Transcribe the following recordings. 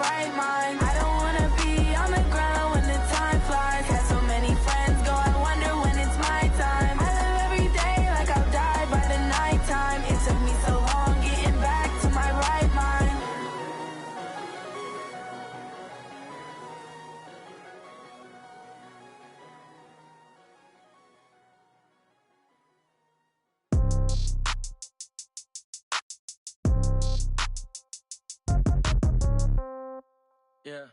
right mind. I don't wanna be on the ground when the time flies. Had so many friends go, I wonder when it's my time. I live every day like I'll die by the nighttime. It took me so long getting back to my right mind. Yeah.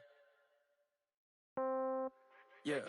Yeah.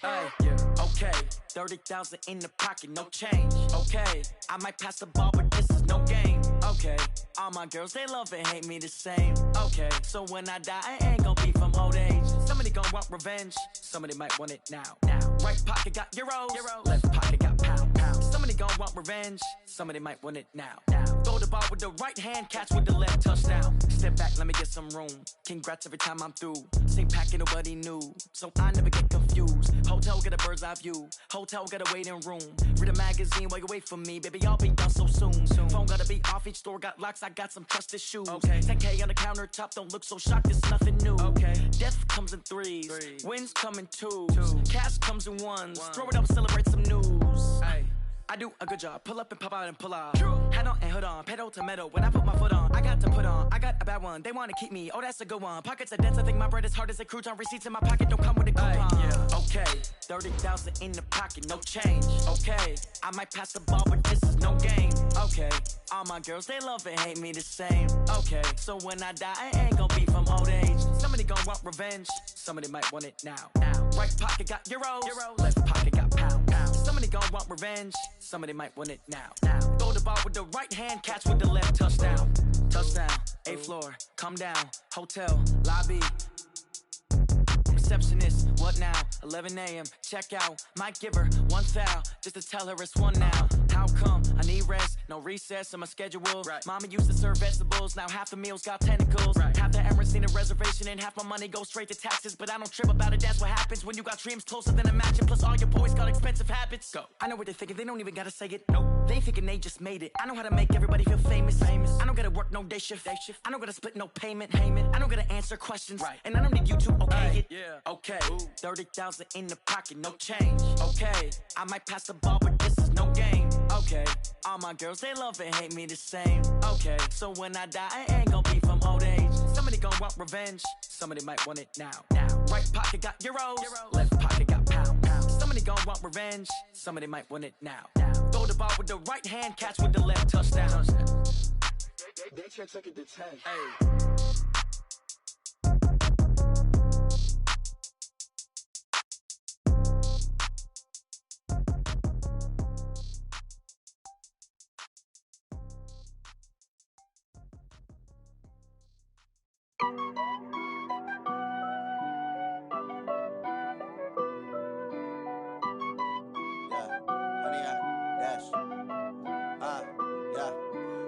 Hey, yeah. Okay. 30,000 in the pocket, no change. Okay. I might pass the ball, but this is no game. Okay. All my girls, they love and hate me the same. Okay. So when I die, I ain't gon' be from old age. Somebody gon' want revenge. Somebody might want it now. Right pocket got euros. Left pocket got pound. Somebody gon' want revenge. Somebody might want it now. Throw the ball with the right hand, catch with the left, touchdown. Step back, let me get some room. Congrats every time I'm through. Same packet, nobody knew, so I never get confused. Hotel get a bird's eye view. Hotel got a waiting room. Read a magazine while you wait for me, baby. I'll be done so soon. Phone gotta be off. Each store got locks. I got some trusted shoes. 10K on the countertop. Don't look so shocked. It's nothing new. Death comes in threes. Wins come in twos. Cash comes in ones. Throw it up, celebrate some news. I do a good job. Pull up and pop out and pull out. Head on and hood on. Pedal to metal. When I put my foot on, I got to put on. I got a bad one. They want to keep me. Oh, that's a good one. Pockets are dense. I think my bread is hard as a crouton. Receipts in my pocket don't come with a coupon. Okay. 30,000 in the pocket. No change. Okay. I might pass the ball, but this is no game. Okay. All my girls, they love and hate me the same. Okay. So when I die, I ain't gon' be from old age. Somebody gon' want revenge. Somebody might want it now. Right pocket got euros. Left pocket got pound. Somebody gon' want revenge. Somebody might want it now. Throw the ball with the right hand, catch with the left, touchdown. Touchdown, 8th floor, come down, hotel, lobby. Receptionist, what now? 11 a.m., check out. Might give her one foul, just to tell her it's one now. How come? I need rest, no recess in my schedule. Mama used to serve vegetables, now half the meals got tentacles. Half the errands need a reservation and half my money goes straight to taxes. But I don't trip about it, that's what happens when you got dreams closer than a mansion. Plus all your boys got expensive habits. Go. I know what they're thinking, they don't even gotta say it. Nope. They thinking they just made it. I know how to make everybody feel famous. I don't gotta work no day shift. I don't gotta split no payment. I don't gotta answer questions. And I don't need you to okay it. Okay, 30,000 in the pocket, no change. Okay, I might pass the ball, but this is no game. Okay, all my girls, they love and hate me the same. Okay, so when I die, I ain't gon' be from old age. Somebody gon' want revenge. Somebody might want it now. Right pocket got euros. Left pocket got pound. Somebody gon' want revenge. Somebody might want it now. Throw the ball with the right hand, catch with the left, touchdown. They can't take it to 10.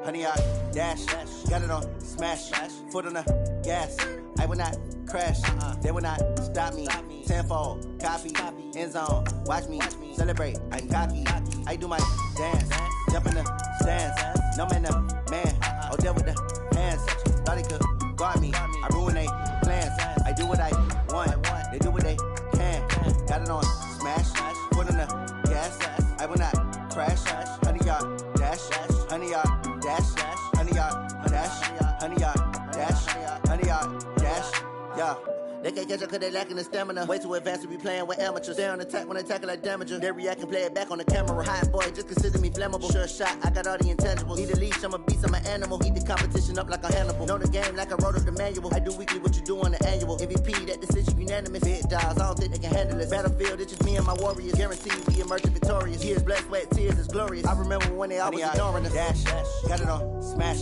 Honey, I dash, got it on smash, foot on the gas. I will not crash, they will not stop me. Tenfold, copy, end zone, watch me celebrate. I'm cocky, I do my dance, jump in the stands. No man, the man, oh there with the hands. Thought he could guard me, I ruin they plans. I do what I want, they do what they can. Got it on smash, foot on the gas. I will not crash, honey, y'all dash, honey, y'all dash, honey, y'all dash, honey, y'all dash, honey, y'all dash, yeah. They can't catch up cause they lacking the stamina. Way too advanced to be playing with amateurs. Stay on attack when they tackle like damager. They react and play it back on the camera. Hot boy, just consider me flammable. Sure shot, I got all the intangibles. Need a leash, I'm a beast, I'm an animal. Eat the competition up like a Hannibal. Know the game like I wrote up the manual. I do weekly what you do on the annual. MVP, that decision unanimous. Big dogs, I don't think they can handle this. Battlefield, it's just me and my warriors. Guaranteed we emerge victorious. Years, blood, sweat, tears, is glorious. I remember when they always ignoring us. Dash, got it on smash,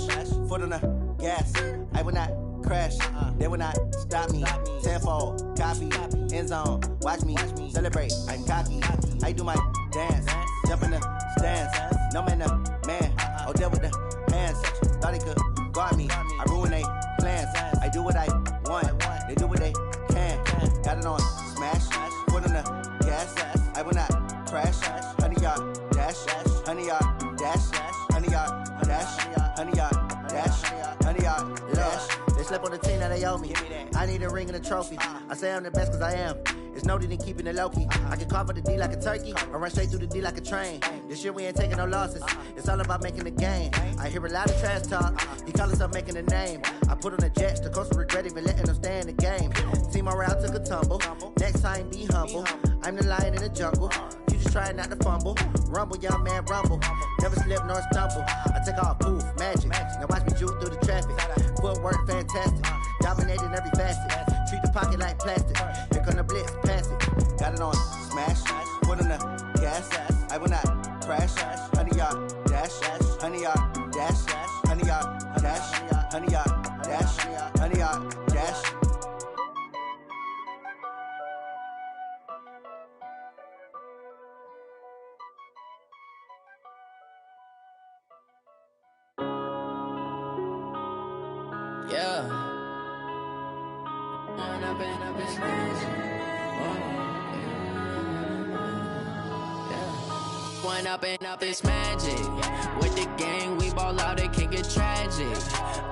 foot on the gas. I will not crash, they will not stop me. Tenfold, copy, end zone, watch me celebrate. I'm cocky, I do my dance, jump in the stands. No man, the man, oh there with the hands. Thought he could guard me, I ruin they plans. I do what I want, they do what they can. Got it on smash, foot on the gas. I will not crash, honey, y'all dash, honey, y'all dash, honey, y'all dash, honey, y'all dash, honey, y'all dash. They slept on the team that they owe me. I need a ring and a trophy. I say I'm the best cause I am. It's no need in keeping it low-key. I can carve up the D like a turkey or run straight through the D like a train. This year we ain't taking no losses. It's all about making the game. I hear a lot of trash talk. He call himself making a name. I put on the Jets. The coach will regret even letting them stay in the game. Team morale took a tumble. Next time be humble. I'm the lion in the jungle. You just try not to fumble. Rumble, young man, rumble. Never slip nor stumble. I take off, poof, magic. Now watch me juke through the traffic. Footwork fantastic. Dominating every facet. Treat the pocket like plastic. Here come the blitz, pass it. Got it on smash. Put on the gas. I will not crash. 100 yard dash. 100 yard dash. 100 yard dash. 100 yard dash. 100 yard dash. Yeah. One up and up is magic. With the gang, we ball out, it can get tragic.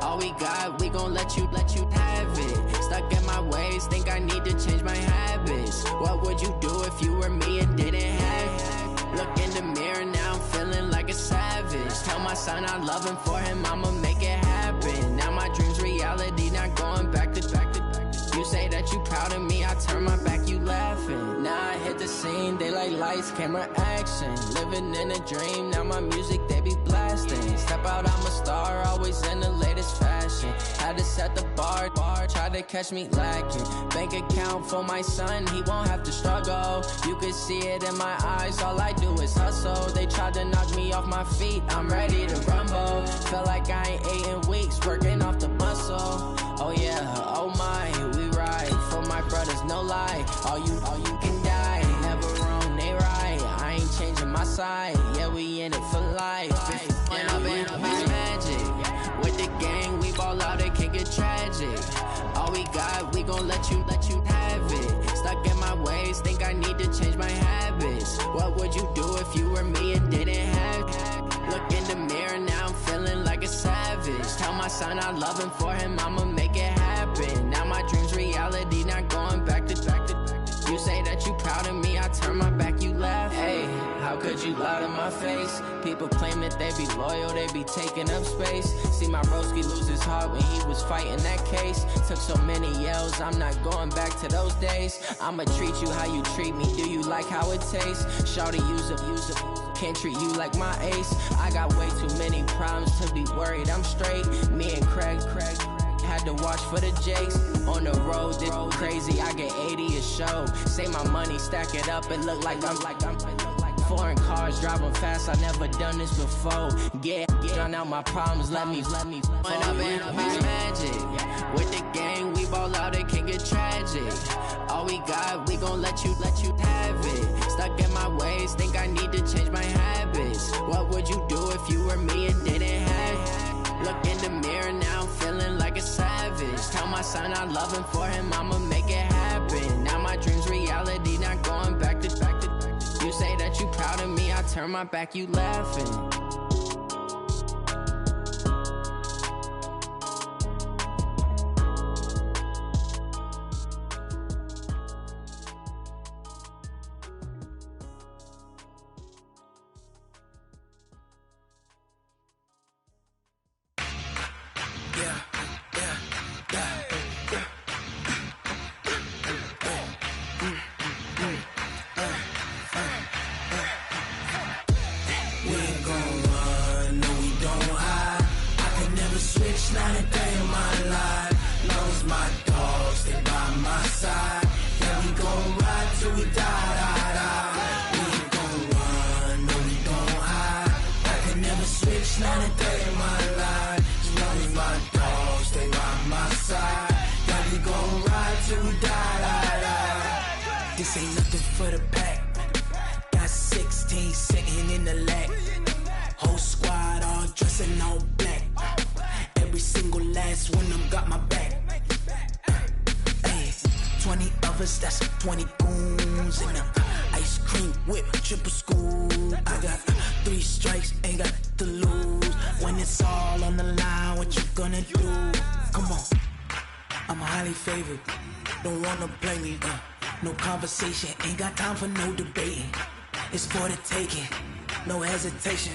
All we got, we gon' let you have it. Stuck in my ways, think I need to change my habits. What would you do if you were me and didn't have it? Look in the mirror, now I'm feeling like a savage. Tell my son I love him, for him I'ma make it happen. Now my dream's reality, not going back to. You say that you proud of me, I turn my back, you laughing. Now I hit the scene, they like lights, camera, action. Living in a dream, now my music, they be blasting. Step out, I'm a star, always in the latest fashion. Had to set the bar, try to catch me lacking. Bank account for my son, he won't have to struggle. You can see it in my eyes, all I do is hustle. They tried to knock me off my feet, I'm ready to rumble. Feel like I ain't ate in weeks, working off the muscle. Oh yeah, oh my, we ride for my brothers, no lie. All you can die, never wrong, they right. I ain't changing my side, yeah, we in it for life. When up is magic. With the gang, we ball out, it can get tragic. All we got, we gon' let you have it. Stuck in my ways, think I need to change my habits. What would you do if you were me and didn't have it? Look in the mirror, now I'm feeling like a savage. Tell my son I love him, for him I'ma make it happen. Now my dream's reality, not going back to. You say that you proud of me, I turn my back, you laugh. Hey, how could you lie to my face? People claim that they be loyal, they be taking up space. See my broski lose his heart when he was fighting that case. Took so many yells, I'm not going back to those days. I'ma treat you how you treat me, do you like how it tastes? Shawty, use it, can't treat you like my ace. I got way too many problems to be worried, I'm straight. Me and Craig had to watch for the Jakes. On the road, this crazy, I get 80 a show. Say my money, stack it up, it look like I'm foreign cars, driving fast, I never done this before. Get drown out my problems, let me When up is magic. With the gang, we ball out, it can get tragic. All we got, we gon' let you have it. Stuck in my ways, think I need to change my habits. What would you do if you were me and didn't have it? Look in the mirror, now I'm feeling like a savage. Tell my son I love him, for him I'ma make it happen. Now my dream's reality, not going back to. You say that you proud of me, I turn my back, you laughing. This ain't nothing for the pack. Got 16 sitting in the lap. Whole squad all dressing all black. Every single last one of them got my back. Hey, 20 of us, that's 20 goons in the ice cream whip, triple school. I got 3 strikes, ain't got to lose. When it's all on the line, what you gonna do? Come on. I'm highly favored. Don't wanna blame me. No conversation, ain't got time for no debating. It's for the taking, no hesitation.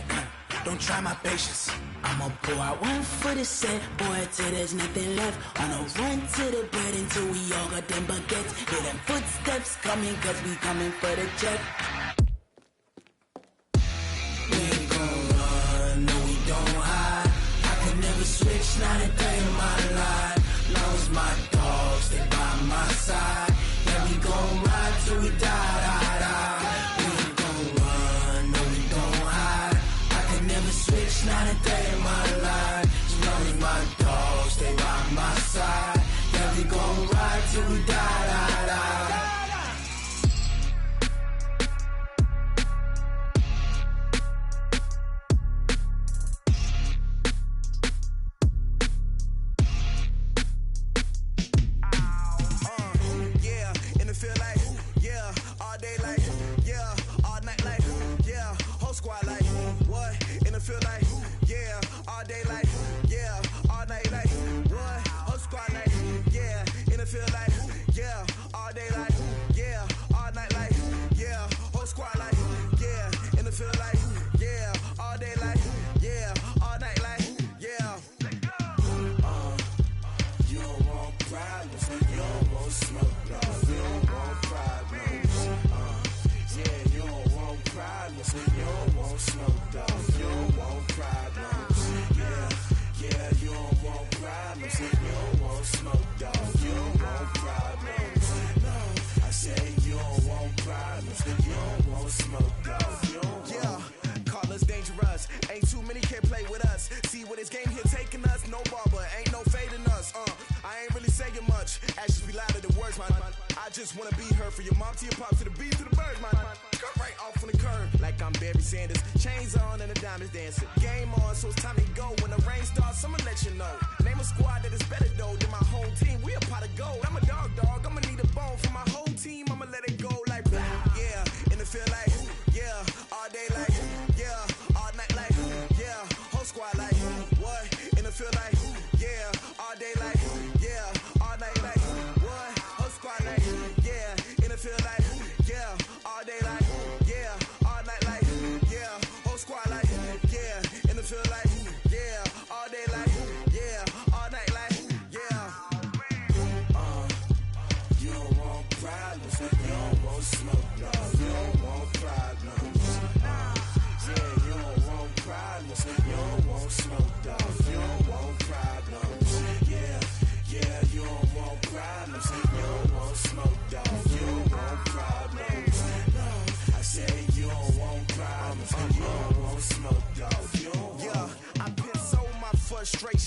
Don't try my patience. I'ma pour out one for the set, boy, till there's nothing left. On a run to the bread until we all got them baguettes. Hear them footsteps coming, cause we coming for the check. We ain't gon' run, no we don't hide. I can never switch, not a day in my life. Long as my dogs stay by my side. Yeah, we gon' ride till we die, die, die. We ain't gon' run, no we don't hide. I can never switch, not a day in my life. As long as my dogs stay by my side. Yeah, we gon' ride till we die, die, die.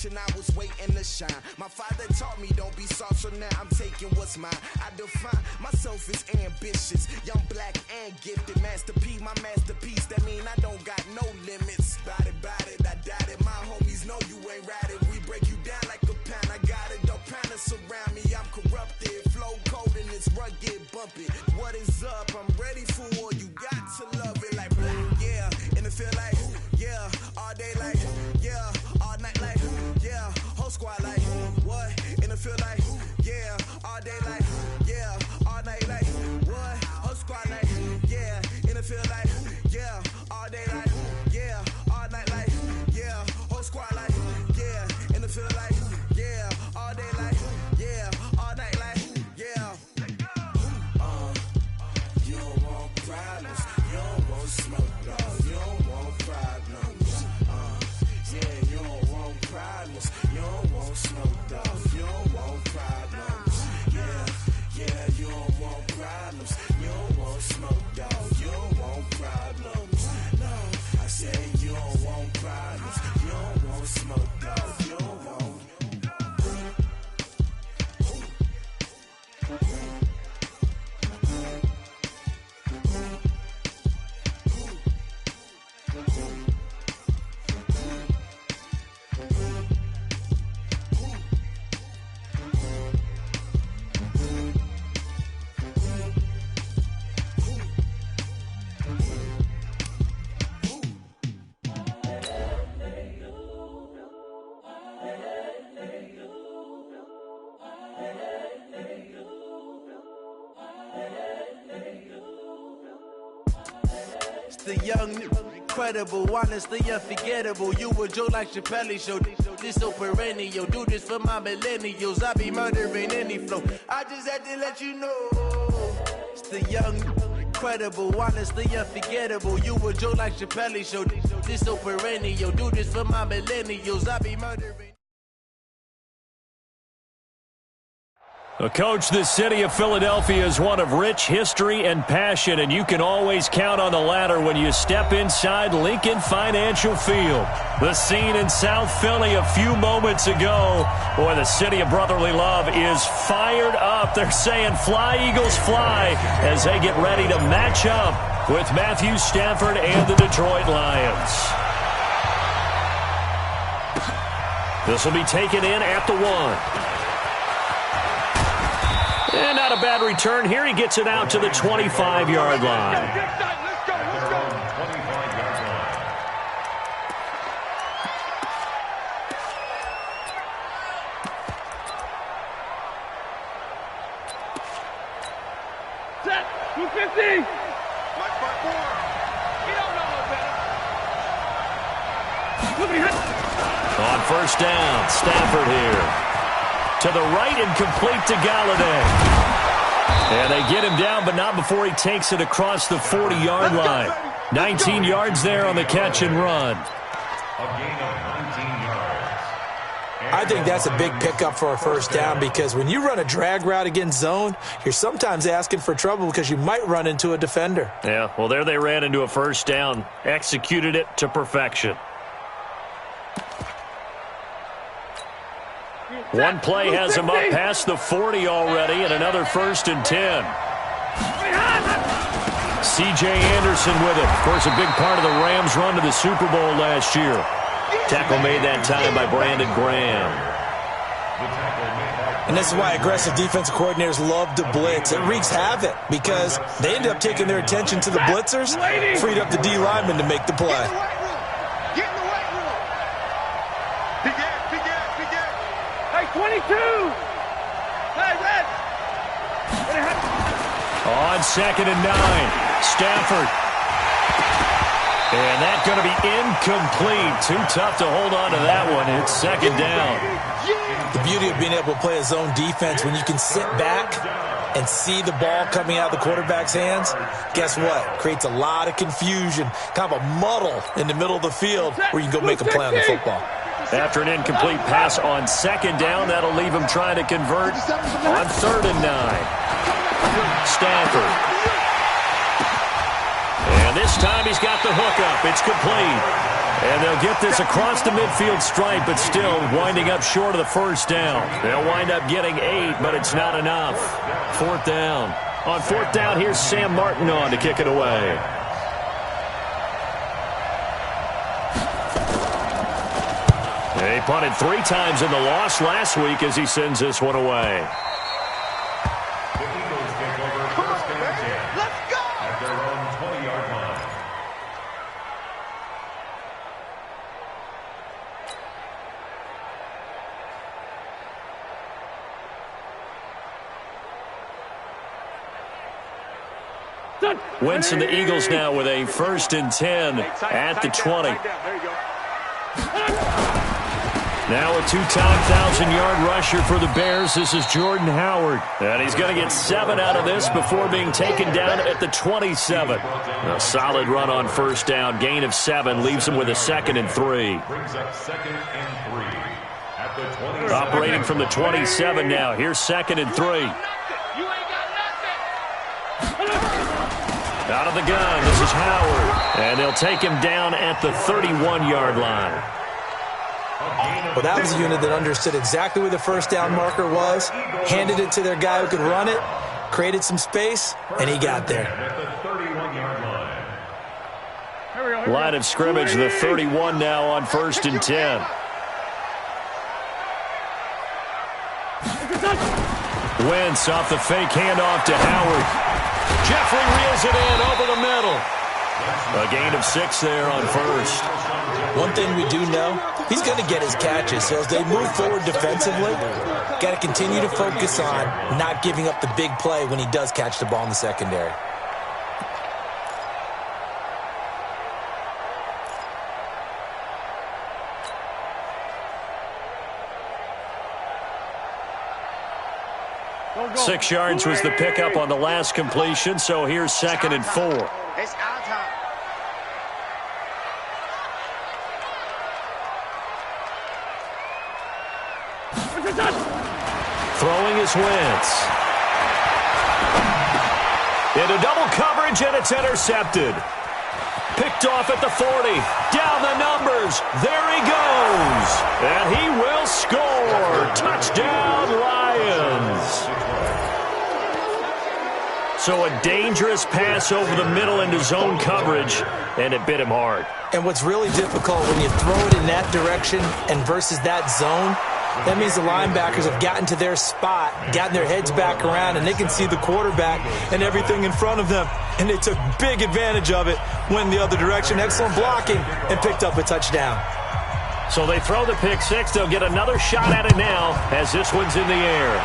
I was waiting to shine. My father taught me don't be soft, so now I'm taking what's mine. I define myself as ambitious, young, black, and gifted. Master P, my masterpiece. That mean I don't got no limits. Bout it, I doubt it. My homies know you ain't ratted. We break you down like a pound. I got it, don't pound us around me. I'm corrupted, flow cold and it's rugged, bump it. What is up? I'm ready for war. You got to love it like black, yeah. And it feel like, yeah, all day like, yeah, all night like, yeah, whole squad like, what? And it feel like, yeah, all day like, yeah, all night like, what? Whole squad like, yeah, and it feel like, yeah, all day like, yeah, all night like, yeah, whole squad like, yeah, and it feel like, yeah, all day like, yeah, all night like, yeah. The young, incredible, honestly unforgettable. You a joke like Chappelle Show. This so perennial. Do this for my millennials. I be murdering any flow. I just had to let you know. It's the young, incredible, honestly unforgettable. You a joke like Chappelle Show. This so perennial. Do this for my millennials. I be murdering. Coach, the city of Philadelphia is one of rich history and passion, and you can always count on the latter when you step inside Lincoln Financial Field. The scene in South Philly a few moments ago. Boy, the city of brotherly love is fired up. They're saying, "Fly, Eagles, fly," as they get ready to match up with Matthew Stafford and the Detroit Lions. This will be taken in at the 1. And not a bad return here. He gets it out to the 25-yard line. Let's go. 25-yard line. Set. 250. My front four. You don't know no better. On first down, Stafford here. To the right and complete to Galladay. And they get him down, but not before he takes it across the 40-yard line. 19 yards there on the catch and run. A gain of 19 yards. I think that's a big pickup for a first down because when you run a drag route against zone, you're sometimes asking for trouble because you might run into a defender. Yeah, well, there they ran into a first down. Executed it to perfection. One play has him up past the 40 already, and another 1st and 10. C.J. Anderson with it. Of course, a big part of the Rams' run to the Super Bowl last year. Tackle made that time by Brandon Graham. And this is why aggressive defensive coordinators love to blitz. It wreaks havoc because they end up taking their attention to the blitzers, freed up the D lineman to make the play. Get in the weight room. Big Ed. 22. Hey, Red. On 2nd and 9, Stafford. And that's going to be incomplete. Too tough to hold on to that one. It's 2nd down. The beauty of being able to play a zone defense when you can sit back and see the ball coming out of the quarterback's hands, guess what? Creates a lot of confusion, kind of a muddle in the middle of the field where you can go make a play on the football. After an incomplete pass on 2nd down, that'll leave him trying to convert on 3rd and 9. Stafford. And this time he's got the hook up. It's complete. And they'll get this across the midfield stripe, but still winding up short of the first down. They'll wind up getting 8, but it's not enough. 4th down. On 4th down, here's Sam Martin on to kick it away. He punted 3 times in the loss last week as he sends this one away. The Eagles take over 1st and 10. Let's go. At their own 20-yard line. Wentz and the Eagles now with a 1st and 10 at the 20. Now a 2-time 1,000-yard rusher for the Bears. This is Jordan Howard. And he's going to get 7 out of this before being taken down at the 27. A solid run on 1st down. Gain of 7 leaves him with a 2nd and 3. Brings up 2nd and 3. At the 27. Operating from the 27 now. Here's 2nd and 3. Out of the gun, this is Howard. And they'll take him down at the 31-yard line. Well, that was a unit that understood exactly where the first down marker was, handed it to their guy who could run it, created some space, and he got there. Line of scrimmage, the 31 now on 1st and 10. Wentz off the fake handoff to Howard. Jeffrey reels it in over the middle. A gain of 6 there on 1st. One thing we do know, he's going to get his catches. So as they move forward defensively, got to continue to focus on not giving up the big play when he does catch the ball in the secondary. 6 yards was the pickup on the last completion, so here's 2nd and 4. It's our time. Throwing is Wentz. Into double coverage, and it's intercepted. Picked off at the 40. Down the numbers. There he goes. And he will score. Touchdown, Lions. So a dangerous pass over the middle into zone coverage, and it bit him hard. And what's really difficult when you throw it in that direction and versus that zone, that means the linebackers have gotten to their spot, gotten their heads back around, and they can see the quarterback and everything in front of them. And they took big advantage of it, went the other direction. Excellent blocking, and picked up a touchdown. So they throw the pick six. They'll get another shot at it now as this one's in the air.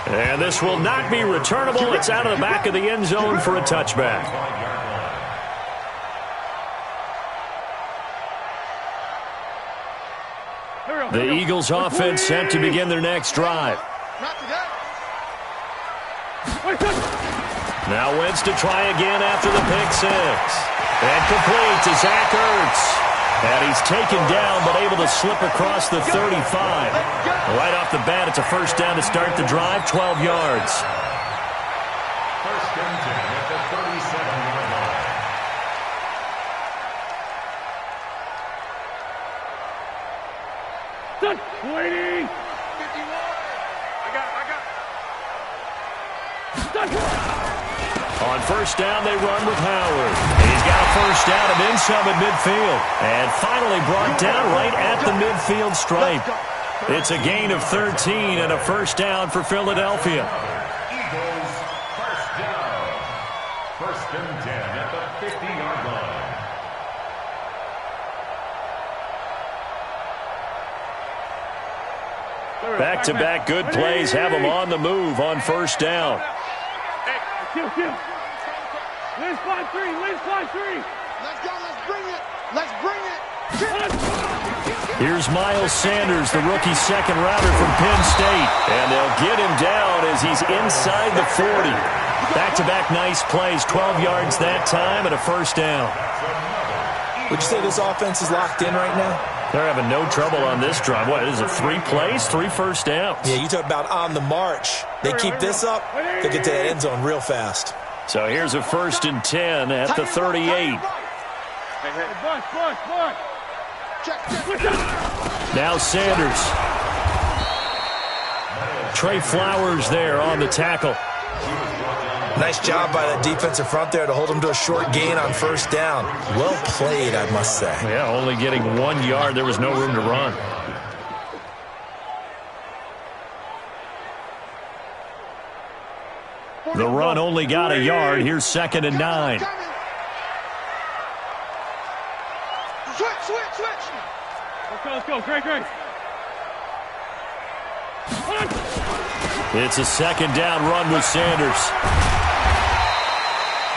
And this will not be returnable. It's out of the back of the end zone for a touchback. The Eagles offense set to begin their next drive. Now Wentz to try again after the pick six. And complete to Zach Ertz. And he's taken down but able to slip across the 35. Right off the bat, it's a first down to start the drive, 12 yards. First and 10 at the 37-yard line. Waiting. 51. I got. On first down, they run with Howard. He's got a first down and then some at midfield. And finally brought down right at the midfield stripe. It's a gain of 13 and a first down for Philadelphia. Eagles first down. First and 10 at the 50-yard line. Back-to-back good plays have them on the move on first down. Kill. Let's fly three. Let's go. Let's bring it. Here's Miles Sanders, the rookie second rounder from Penn State. And they'll get him down as he's inside the 40. Back-to-back nice plays, 12 yards that time and a first down. Would you say this offense is locked in right now? They're having no trouble on this drive. What is it, 3 plays, 3 first downs? Yeah, you talk about on the march. They keep this up, they get to that end zone real fast. So here's a first and 10 at the 38. Now Sanders. Trey Flowers there on the tackle. Nice job by that defensive front there to hold him to a short gain on first down. Well played, I must say. Yeah, only getting 1 yard. There was no room to run. The run only got a yard. Here's 2nd and 9. Switch. Let's go. Great. It's a second down run with Sanders.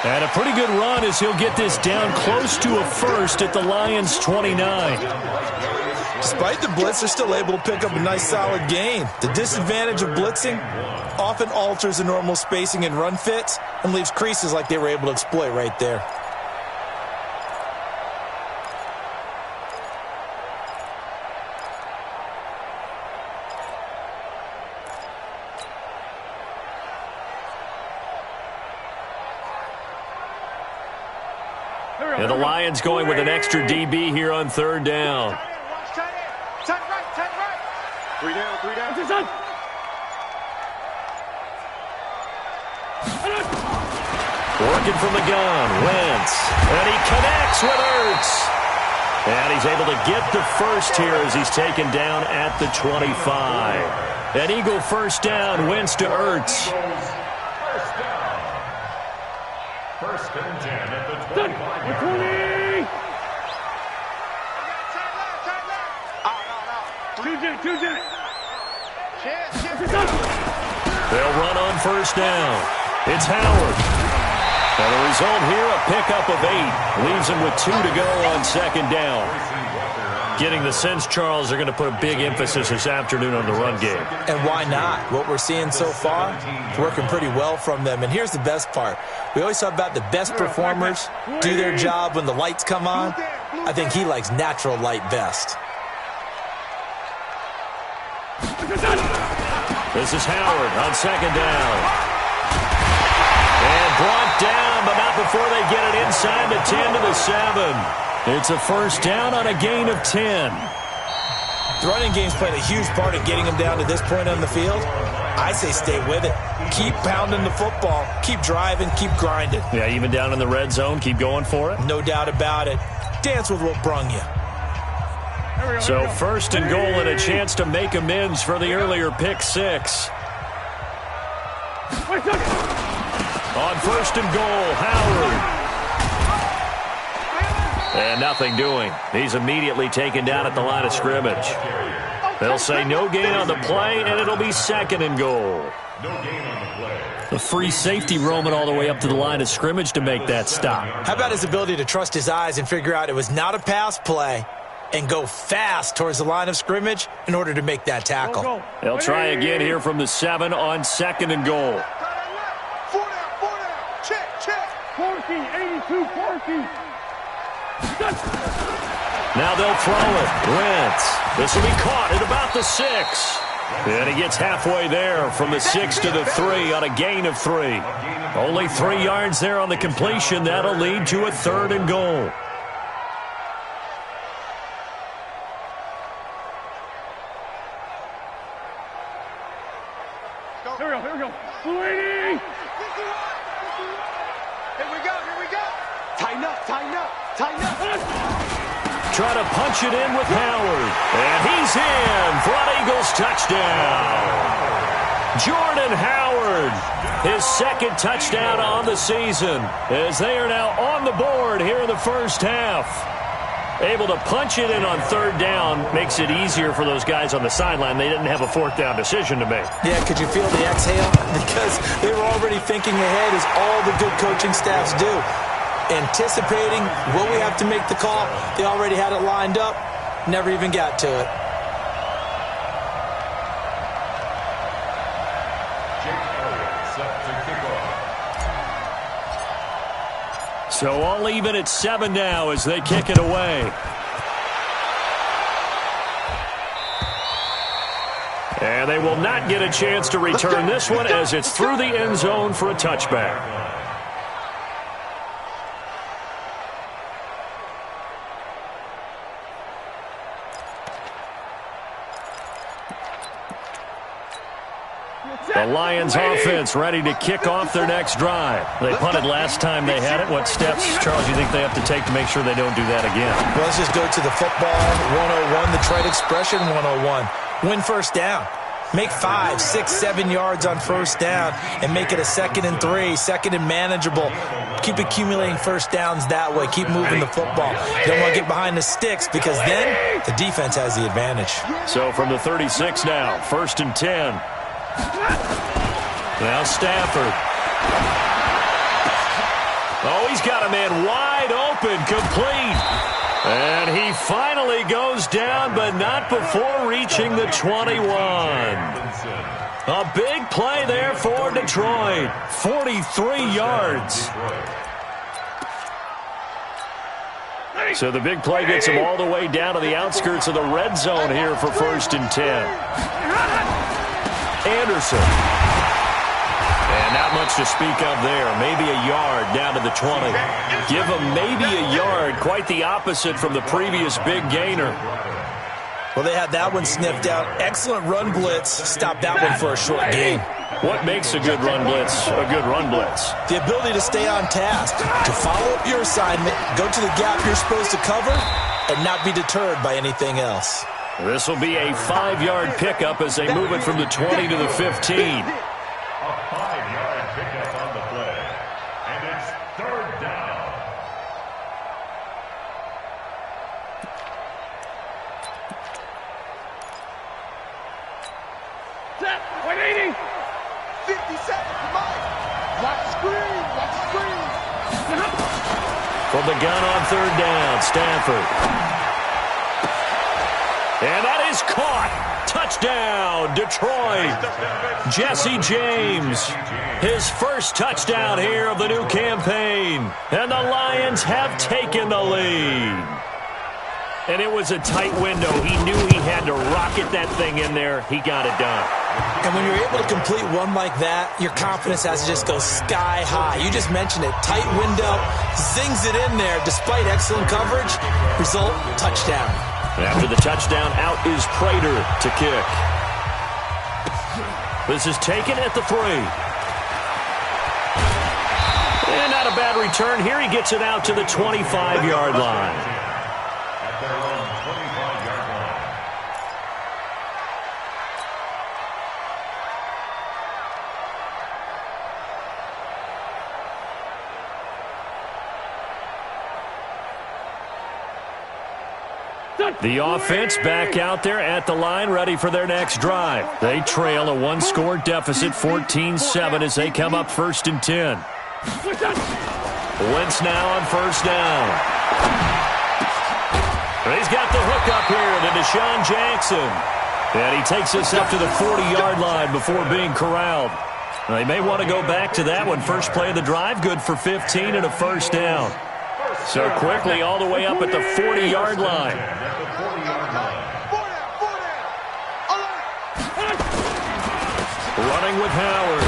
And a pretty good run as he'll get this down close to a first at the Lions' 29. Despite the blitz, they're still able to pick up a nice solid gain. The disadvantage of blitzing often alters the normal spacing and run fits and leaves creases like they were able to exploit right there. And the Lions going with an extra DB here on third down. Tight right. 3 down. Working from the gun, Wentz. And he connects with Ertz. And he's able to get the first here as he's taken down at the 25. An Eagle first down, Wentz to Ertz. First down. First and 10 at the 25-yard line. 2 jet. They'll run on first down. It's Howard. And the result here, a pickup of 8. Leaves him with 2 to go on second down. Getting the sense, Charles, they're going to put a big emphasis this afternoon on the run game. And why not? What we're seeing so far is working pretty well from them. And here's the best part. We always talk about the best performers do their job when the lights come on. I think he likes natural light best. This is Howard on second down. And brought down, but not before they get it inside the 10 to the 7. It's a first down on a gain of 10. The running game's played a huge part in getting them down to this point on the field. I say stay with it. Keep pounding the football. Keep driving. Keep grinding. Yeah, even down in the red zone, keep going for it. No doubt about it. Dance with what brung you. So first and goal and a chance to make amends for the earlier pick 6. On first and goal, Howard. And nothing doing. He's immediately taken down at the line of scrimmage. They'll say no gain on the play, and it'll be second and goal. No gain on the play. The free safety roaming all the way up to the line of scrimmage to make that stop. How about his ability to trust his eyes and figure out it was not a pass play and go fast towards the line of scrimmage in order to make that tackle. They'll try again here from the 7 on second and goal. 4 down. Check. 14, 82, 14. Now they'll throw it. Wentz. This will be caught at about the 6. And he gets halfway there from the 6 to the 3 on a gain of 3. Only 3 yards there on the completion. That'll lead to a third and goal. Here we go. Sweetie! Here we go. Tighten up. Try to punch it in with Howard. And he's in for an Eagles touchdown. Jordan Howard, his second touchdown on the season, as they are now on the board here in the first half. Able to punch it in on third down makes it easier for those guys on the sideline. They didn't have a fourth down decision to make. Yeah, could you feel the exhale? Because they were already thinking ahead, as all the good coaching staffs do. Anticipating, will we have to make the call? They already had it lined up, never even got to it. So all even at 7 now as they kick it away. And they will not get a chance to return this one as it's through the end zone for a touchback. The Lions offense ready to kick off their next drive. They punted last time they had it. What steps, Charles, you think they have to take to make sure they don't do that again? Well, let's just go to the football 101, the trade expression 101. Win first down. Make 5, 6, 7 yards on first down and make it a 2nd and 3, second and manageable. Keep accumulating first downs that way. Keep moving the football. You don't want to get behind the sticks because then the defense has the advantage. So from the 36 now, 1st and 10. Now Stafford. Oh, he's got a man wide open, complete. And he finally goes down, but not before reaching the 21. A big play there for Detroit. 43 yards. So the big play gets him all the way down to the outskirts of the red zone here for 1st and 10. Anderson. And not much to speak of there. Maybe a yard down to the 20. Give him maybe a yard. Quite the opposite from the previous big gainer. Well, they had that one sniffed out. Excellent run blitz. Stop that one for a short gain. What makes a good run blitz a good run blitz? The ability to stay on task, to follow up your assignment, go to the gap you're supposed to cover, and not be deterred by anything else. This will be a 5-yard pickup as they move it from the 20 to the 15. A 5-yard pickup on the play. And it's 3rd down. Set. 180. 50 seconds, Mike. Watch screen. From the gun on 3rd down, Stafford. And that is caught. Touchdown, Detroit. Jesse James, his first touchdown here of the new campaign. And the Lions have taken the lead. And it was a tight window. He knew he had to rocket that thing in there. He got it done. And when you're able to complete one like that, your confidence has to just go sky high. You just mentioned it. Tight window, zings it in there despite excellent coverage. Result, touchdown. After the touchdown, out is Prater to kick. This is taken at the 3. And not a bad return here. He gets it out to the 25-yard line. At their own 25-yard line. The offense back out there at the line, ready for their next drive. They trail a one-score deficit, 14-7, as they come up 1st and 10. Wentz now on 1st down. He's got the hook up here to Deshaun Jackson. And he takes us up to the 40-yard line before being corralled. They may want to go back to that one. First play of the drive, good for 15 and a 1st down. So quickly all the way up at the 40-yard line. Running with Howard.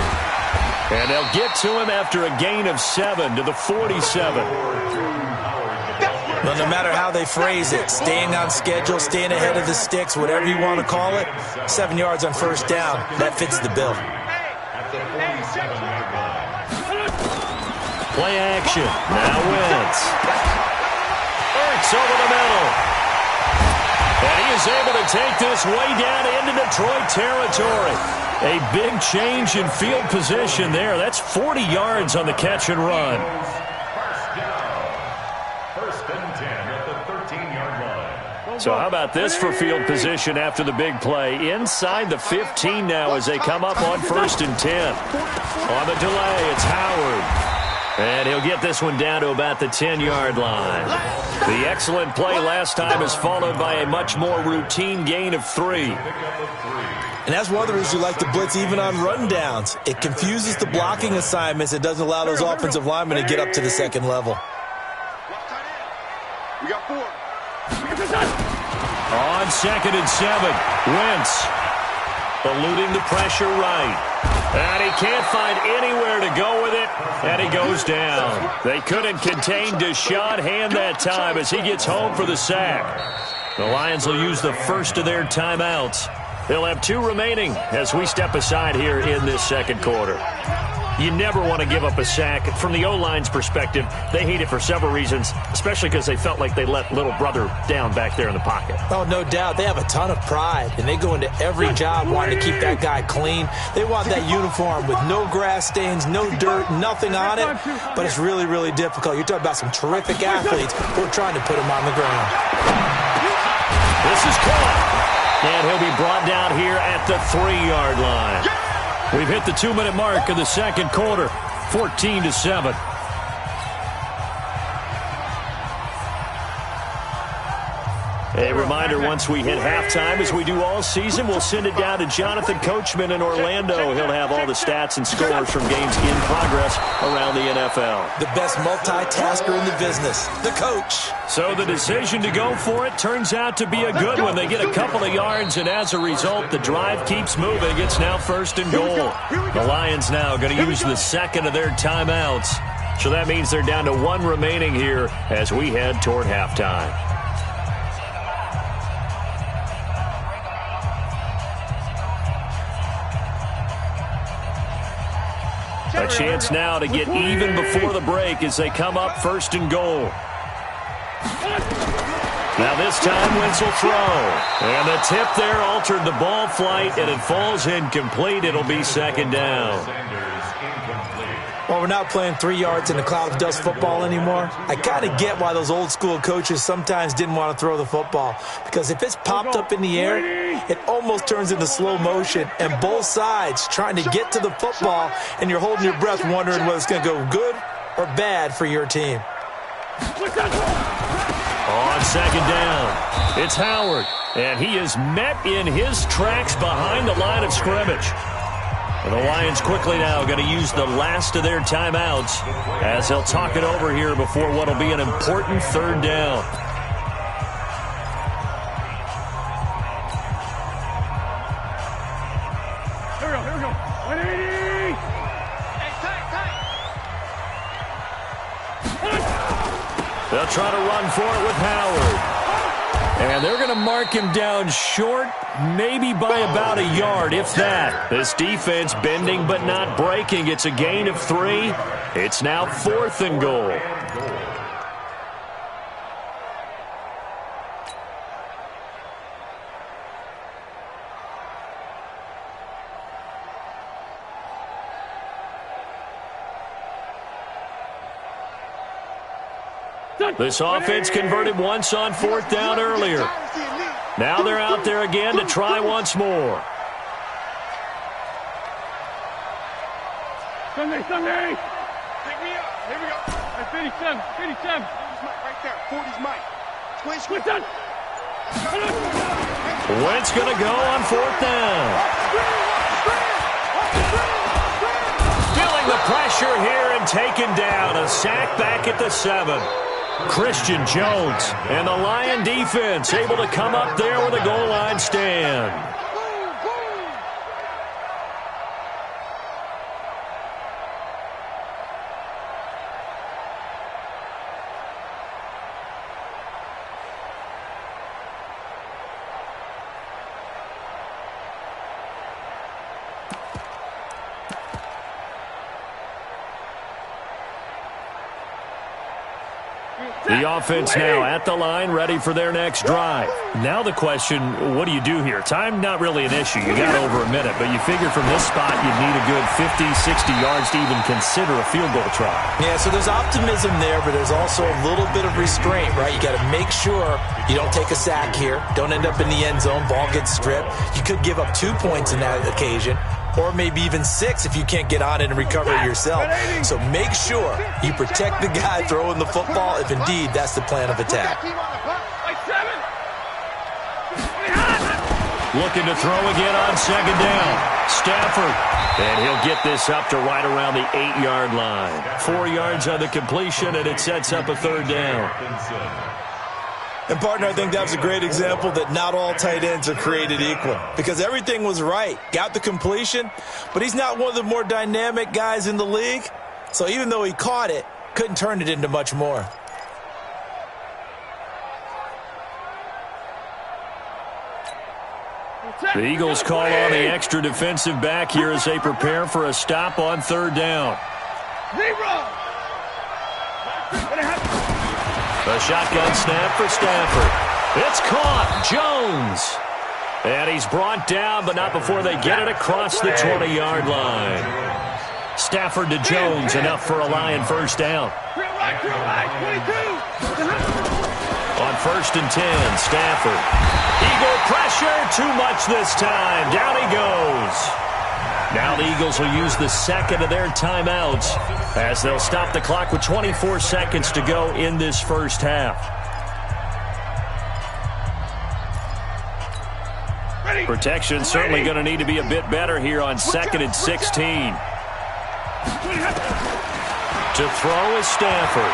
And they'll get to him after a gain of 7 to the 47. Well, no matter how they phrase it, staying on schedule, staying ahead of the sticks, whatever you want to call it, 7 yards on 1st down, that fits the bill. Play action. Now Wentz. Ertz over the middle. And he is able to take this way down into Detroit territory. A big change in field position there. That's 40 yards on the catch and run. First and 10 at the 13-yard line. So how about this for field position after the big play? Inside the 15 now as they come up on 1st and 10. On the delay, it's Howard. And he'll get this one down to about the 10-yard line. The excellent play last time is followed by a much more routine gain of 3. And that's one of the reasons you like to blitz even on run downs. It confuses the blocking assignments. It doesn't allow those offensive linemen to get up to the second level. We got 4. On 2nd and 7, Wentz eluding the pressure right. And he can't find anywhere to go with it, and he goes down. They couldn't contain Deshaun Hand that time as he gets home for the sack. The Lions will use the first of their timeouts. They'll have 2 remaining as we step aside here in this second quarter. You never want to give up a sack. From the O-line's perspective, they hate it for several reasons, especially because they felt like they let little brother down back there in the pocket. Oh, no doubt. They have a ton of pride, and they go into every job wanting to keep that guy clean. They want that uniform with no grass stains, no dirt, nothing on it, but it's really, really difficult. You're talking about some terrific athletes who are trying to put him on the ground. This is caught, and he'll be brought down here at the 3-yard line. We've hit the 2-minute mark of the second quarter, 14-7. A reminder, once we hit halftime, as we do all season, we'll send it down to Jonathan Coachman in Orlando. He'll have all the stats and scores from games in progress around the NFL. The best multitasker in the business, the coach. So the decision to go for it turns out to be a good one. They get a couple of yards, and as a result, the drive keeps moving. It's now 1st and goal. The Lions now going to use the second of their timeouts. So that means they're down to 1 remaining here as we head toward halftime. A chance now to get even before the break as they come up 1st and goal. Now this time, Wentz will throw. And the tip there altered the ball flight, and it falls incomplete. It'll be 2nd down. Well, we're not playing 3 yards in a cloud of dust football anymore. I kind of get why those old school coaches sometimes didn't want to throw the football. Because if it's popped up in the air, it almost turns into slow motion. And both sides trying to get to the football, and you're holding your breath wondering whether it's going to go good or bad for your team. On second down, it's Howard, and he is met in his tracks behind the line of scrimmage. And the Lions quickly now going to use the last of their timeouts as they'll talk it over here before what will be an important third down. Here we go. 180! They'll try to run for it with Howard. And they're going to mark him down short, maybe by about a yard, if that. This defense bending but not breaking. It's a gain of 3. It's now 4th and goal. This offense converted once on 4th down earlier. Now they're out there again to try once more. Sunday! Pick me up. Here we go. 57. Right there. 40's Mike. Switch on. Wentz going to go on 4th down. Feeling the pressure here and taken down. A sack back at the 7. Christian Jones and the Lion defense able to come up there with a goal line stand. The offense now at the line, ready for their next drive. Now the question, what do you do here? Time not really an issue. You got over a minute, but you figure from this spot you'd need a good 50, 60 yards to even consider a field goal try. Yeah, so there's optimism there, but there's also a little bit of restraint, right? You got to make sure you don't take a sack here. Don't end up in the end zone. Ball gets stripped. You could give up 2 points in that occasion, or maybe even 6 if you can't get on it and recover it yourself. So make sure you protect the guy throwing the football if indeed that's the plan of attack. Looking to throw again on second down. Stafford. And he'll get this up to right around the 8-yard line. 4 yards on the completion, and it sets up a third down. And, partner, I think that was a great example that not all tight ends are created equal, because everything was right. Got the completion, but he's not one of the more dynamic guys in the league. So even though he caught it, couldn't turn it into much more. The Eagles call on the extra defensive back here as they prepare for a stop on third down. The shotgun snap for Stafford. It's caught. Jones. And he's brought down, but not before they get it across the 20-yard line. Stafford to Jones, enough for a Lion first down. On 1st and 10, Stafford. Eagle pressure, too much this time. Down he goes. Now the Eagles will use the second of their timeouts as they'll stop the clock with 24 seconds to go in this first half. Protection certainly going to need to be a bit better here on 2nd and 16. To throw is Stafford.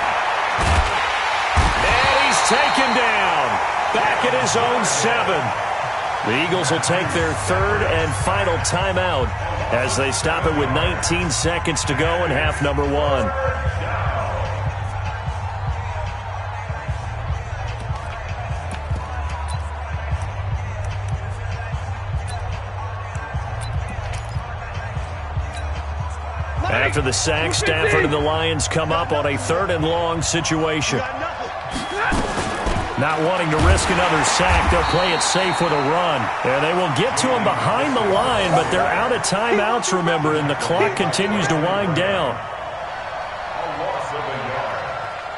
And he's taken down. Back at his own 7. The Eagles will take their third and final timeout as they stop it with 19 seconds to go in half number 1. After the sack, Stafford and the Lions come up on a 3rd and long situation. Not wanting to risk another sack, they'll play it safe with a run. And they will get to him behind the line, but they're out of timeouts, remember, and the clock continues to wind down. A loss of a yard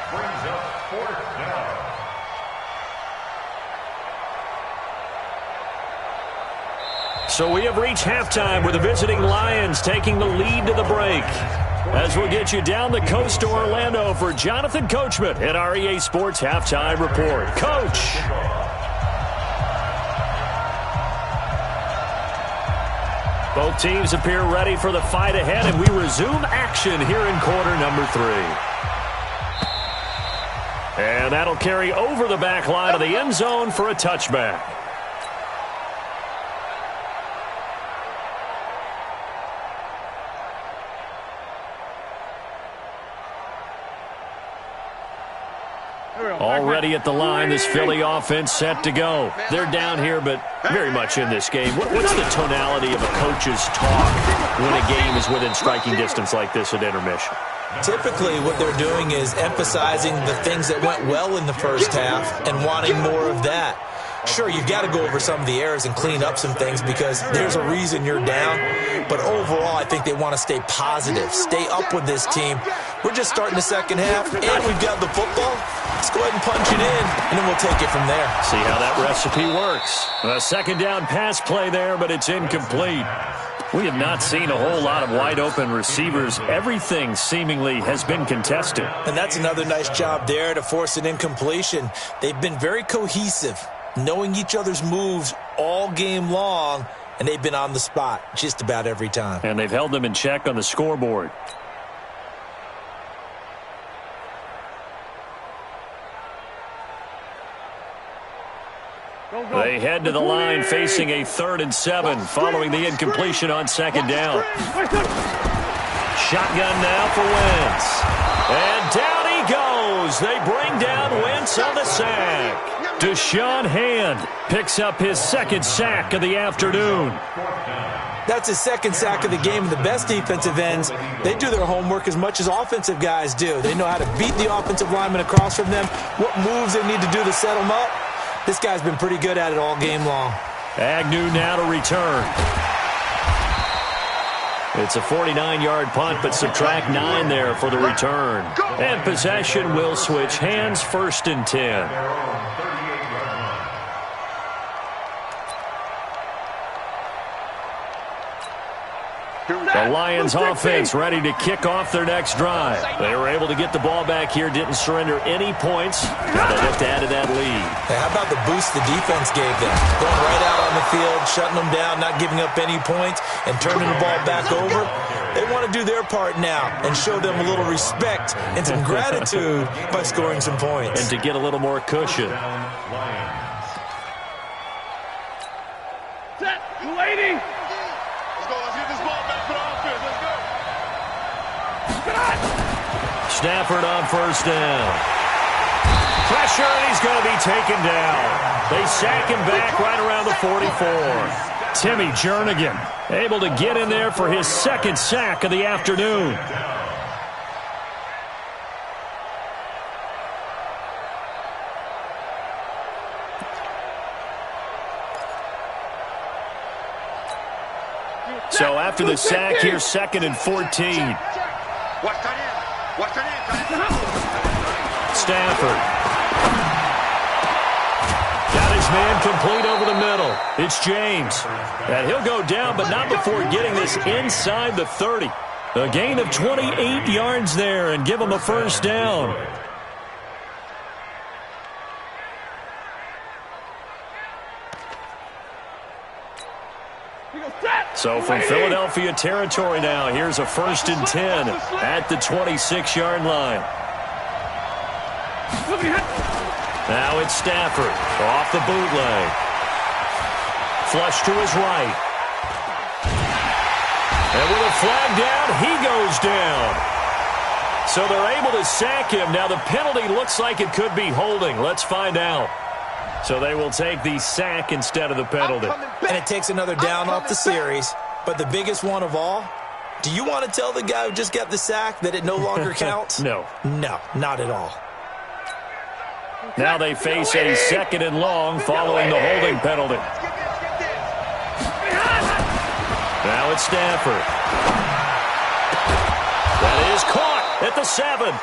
brings up 4th down. So we have reached halftime with the visiting Lions taking the lead to the break. as we'll get you down the coast to Orlando for Jonathan Coachman at our EA Sports Halftime Report. Coach. Both teams appear ready for the fight ahead, and we resume action here in quarter number 3. And that'll carry over the back line of the end zone for a touchback. Already at the line, this Philly offense set to go. They're down here, but very much in this game. What's the tonality of a coach's talk when a game is within striking distance like this at intermission? Typically, what they're doing is emphasizing the things that went well in the first half and wanting more of that. Sure, you've got to go over some of the errors and clean up some things because there's a reason you're down. But overall, I think they want to stay positive, stay up with this team. We're just starting the second half, and we've got the football. Let's go ahead and punch it in, and then we'll take it from there. See how that recipe works. A second down pass play there, but it's incomplete. We have not seen a whole lot of wide-open receivers. Everything seemingly has been contested. And that's another nice job there to force an incompletion. They've been very cohesive, knowing each other's moves all game long, and they've been on the spot just about every time. And they've held them in check on the scoreboard. They head to the line facing a 3rd and 7 following the incompletion on second down. Shotgun now for Wentz. And down he goes. They bring down Wentz on the sack. Deshaun Hand picks up his 2nd sack of the afternoon. That's his 2nd sack of the game. And the best defensive ends, they do their homework as much as offensive guys do. They know how to beat the offensive lineman across from them, what moves they need to do to set them up. This guy's been pretty good at it all game long. Agnew now to return. It's a 49-yard punt, but subtract 9 there for the return. And possession will switch hands, 1st and 10. The Lions offense ready to kick off their next drive. They were able to get the ball back here, didn't surrender any points. Now they look to add to that lead. Hey, how about the boost the defense gave them? Going right out on the field, shutting them down, not giving up any points, and turning the ball back over. They want to do their part now and show them a little respect and some gratitude by scoring some points. And to get a little more cushion. Set, waiting. Let's get this ball back for the offense. Let's go. Stafford on 1st down. Pressure, and he's going to be taken down. They sack him back right around the 44. Timmy Jernigan able to get in there for his 2nd sack of the afternoon. So after the sack, here's 2nd and 14. Stafford. Got his man complete over the middle. It's James. And he'll go down, but not before getting this inside the 30. A gain of 28 yards there and give him a 1st down. So from Philadelphia territory now, here's a 1st and 10 at the 26-yard line. Now it's Stafford off the bootleg. Flush to his right. And with a flag down, he goes down. So they're able to sack him. Now the penalty looks like it could be holding. Let's find out. So they will take the sack instead of the penalty. And it takes another down off the series. But the biggest one of all, do you want to tell the guy who just got the sack that it no longer counts? No. No, not at all. Now they face a 2nd and long following the holding penalty. Now it's Stafford. That is caught at the 7.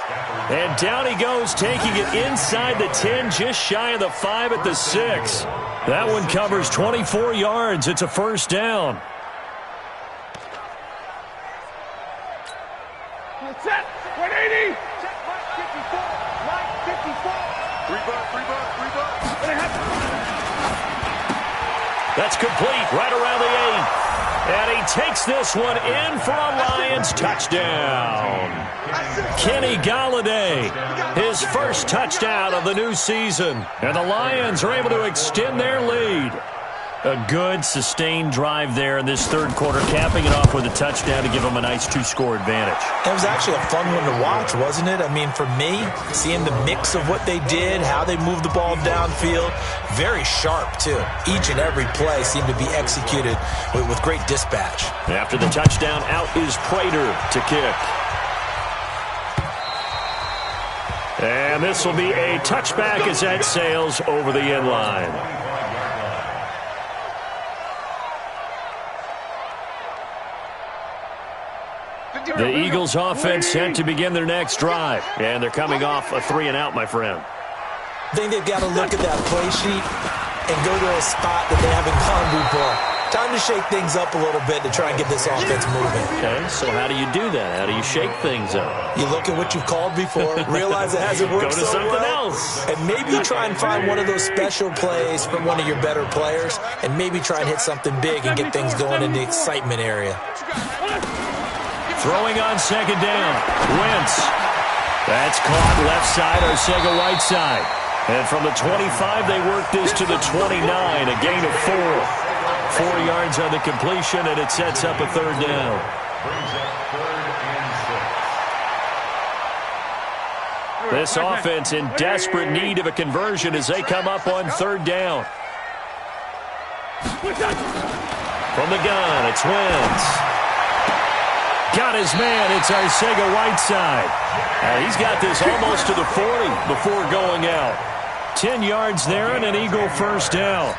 And down he goes, taking it inside the 10, just shy of the 5 at the 6. That one covers 24 yards. It's a 1st down. Set. 180. Set. Right 54. Right 54. That's complete right around the 8. And he takes this one in for a Lions touchdown. Kenny Golladay, his first touchdown of the new season. And the Lions are able to extend their lead. A good, sustained drive there in this third quarter, capping it off with a touchdown to give them a nice 2-score advantage. It was actually a fun one to watch, wasn't it? I mean, for me, seeing the mix of what they did, how they moved the ball downfield, very sharp, too. Each and every play seemed to be executed with great dispatch. After the touchdown, out is Prater to kick. And this will be a touchback as that sails over the end line. The Eagles offense set to begin their next drive. And they're coming off a 3-and-out, my friend. I think they've got to look at that play sheet and go to a spot that they haven't gone before. Time to shake things up a little bit to try and get this offense moving. Okay, so how do you do that? How do you shake things up? You look at what you've called before, realize it hasn't worked so well. Go to something else. And maybe try and find one of those special plays from one of your better players, and maybe try and hit something big and get things going in the excitement area. Throwing on second down. Wentz. That's caught left side, Arcega-Whiteside. And from the 25, they work this to the 29, a gain of 4. 4 yards on the completion, and it sets up a third down. This offense in desperate need of a conversion as they come up on third down. From the gun, it's Wentz. Got his man. It's Arcega-Whiteside. He's got this almost to the 40 before going out. 10 yards there and an Eagle first down.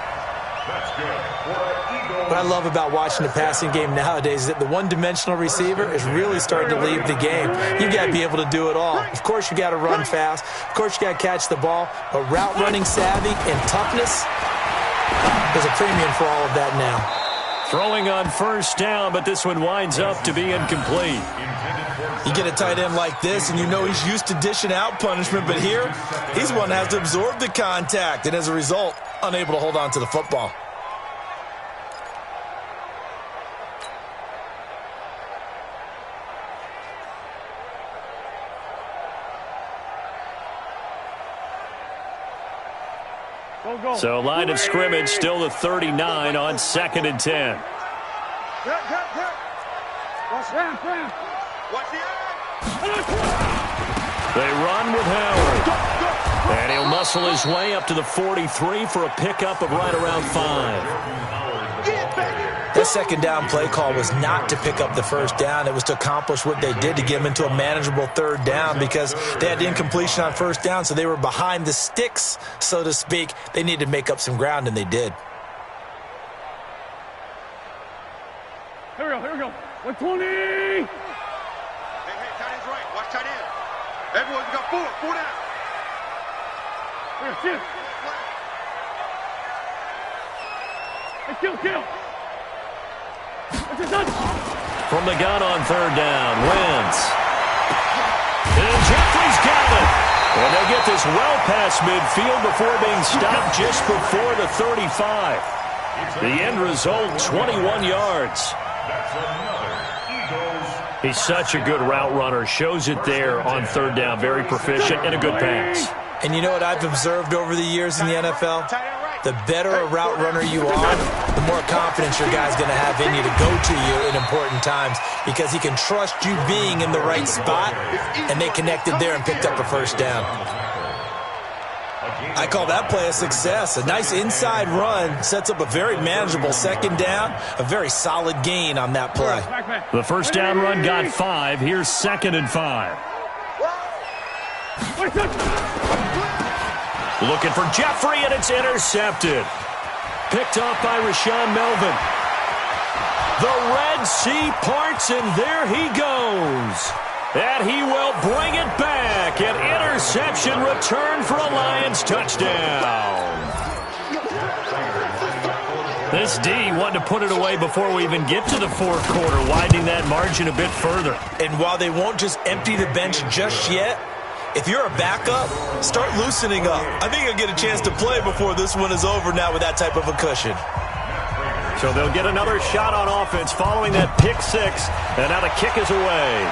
What I love about watching the passing game nowadays is that the one-dimensional receiver is really starting to leave the game. You've got to be able to do it all. Of course, you got to run fast. Of course, you got to catch the ball. But route running savvy and toughness, there's a premium for all of that now. Throwing on first down, but this one winds up to be incomplete. You get a tight end like this, and you know he's used to dishing out punishment, but here, he's one that has to absorb the contact, and as a result, unable to hold on to the football. So line of scrimmage still the 39 on 2nd and 10. They run with Howard. And he'll muscle his way up to the 43 for a pickup of right around 5. That second down play call was not to pick up the first down. It was to accomplish what they did to get them into a manageable third down because they had the incompletion on first down, so they were behind the sticks, so to speak. They needed to make up some ground, and they did. Here we go. 120. Hey, tight end's right. Watch tight end. Everyone, you got 4 down. Here, shift. Hey, kill. From the gun on third down, Wentz. And Jeffrey's got it. And they'll get this well past midfield before being stopped just before the 35. The end result, 21 yards. He's such a good route runner. Shows it there on third down. Very proficient and a good pass. And you know what I've observed over the years in the NFL? The better a route runner you are, the more confidence your guy's going to have in you to go to you in important times because he can trust you being in the right spot, and they connected there and picked up a first down. I call that play a success. A nice inside run sets up a very manageable second down, a very solid gain on that play. The first down run got 5. Here's 2nd and 5. Looking for Jeffrey, and it's intercepted. Picked off by Rashaan Melvin. The Red Sea parts, and there he goes. And he will bring it back. An interception return for a Lions touchdown. The This D wanting to put it away before we even get to the fourth quarter, widening that margin a bit further. And while they won't just empty the bench just yet, if you're a backup, start loosening up. I think you'll get a chance to play before this one is over now with that type of a cushion. So they'll get another shot on offense following that pick six, and now the kick is away.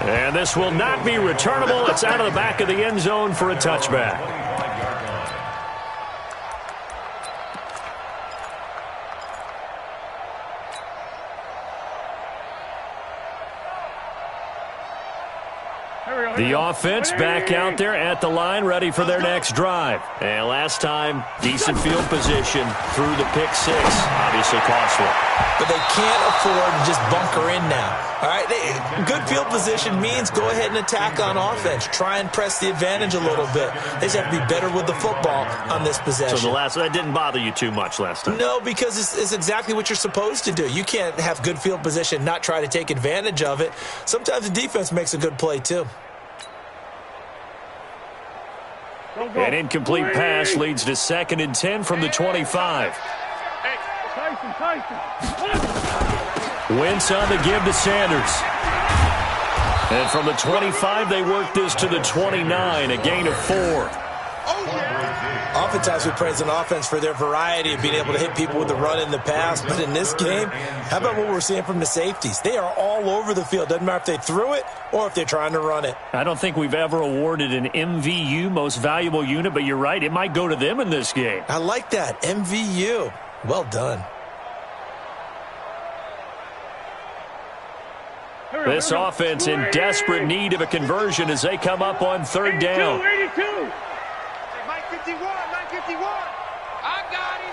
And this will not be returnable. It's out of the back of the end zone for a touchback. The offense back out there at the line, ready for their next drive. And last time, decent field position through the pick six. Obviously costly. But they can't afford to just bunker in now. All right, good field position means go ahead and attack on offense. Try and press the advantage a little bit. They just have to be better with the football on this possession. So that didn't bother you too much last time? No, because it's exactly what you're supposed to do. You can't have good field position, not try to take advantage of it. Sometimes the defense makes a good play too. An incomplete pass leads to 2nd and 10 from the 25. Wentz on the give to Sanders. And from the 25, they work this to the 29, a gain of 4. Oftentimes we praise an offense for their variety of being able to hit people with the run in the pass. But in this game, how about what we're seeing from the safeties? They are all over the field. Doesn't matter if they threw it or if they're trying to run it. I don't think we've ever awarded an MVU, most valuable unit, but you're right. It might go to them in this game. I like that. MVU. Well done. This offense in desperate need of a conversion as they come up on 3rd down. 82. 951. I got him.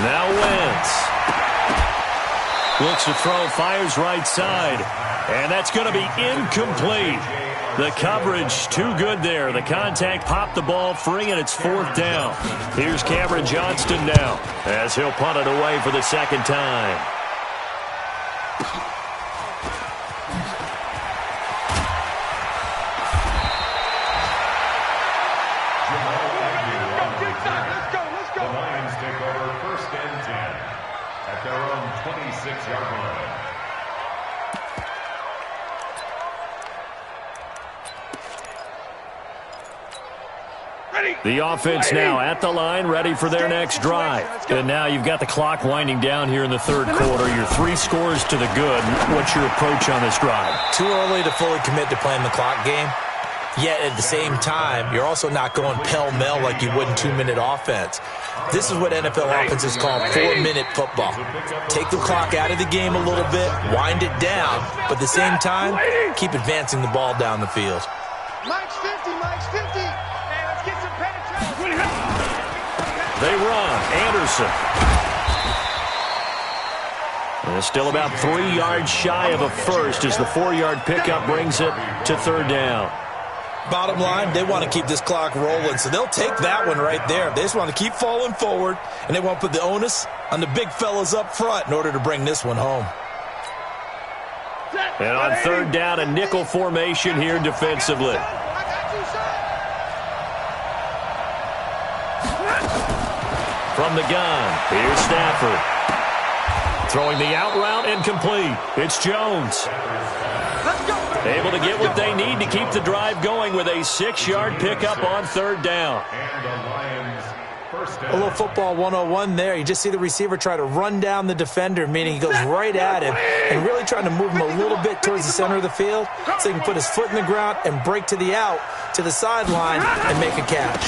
Now Wentz. Looks to throw, fires right side. And that's going to be incomplete. The coverage too good there. The contact popped the ball free, and it's 4th down. Here's Cameron Johnston now as he'll punt it away for the 2nd time. The offense now at the line, ready for their next drive. And now you've got the clock winding down here in the 3rd quarter. Your 3 scores to the good. What's your approach on this drive? Too early to fully commit to playing the clock game. Yet at the same time, you're also not going pell-mell like you would in 2-minute offense. This is what NFL offenses call 4-minute football. Take the clock out of the game a little bit, wind it down, but at the same time, keep advancing the ball down the field. Mike's 50. Hey, let's get some penetration. They run. Anderson. And still about 3 yards shy of a first as the 4-yard pickup brings it to 3rd down. Bottom line, they want to keep this clock rolling, so they'll take that one right there. They just want to keep falling forward, and they want to put the onus on the big fellas up front in order to bring this one home. And on 3rd down, a nickel formation here defensively. From the gun, here's Stafford. Throwing the out route incomplete. It's Jones. Able to get what they need to keep the drive going with a 6-yard pickup on 3rd down. A little football 101 there. You just see the receiver try to run down the defender, meaning he goes right at him and really trying to move him a little bit towards the center of the field so he can put his foot in the ground and break to the out, to the sideline, and make a catch.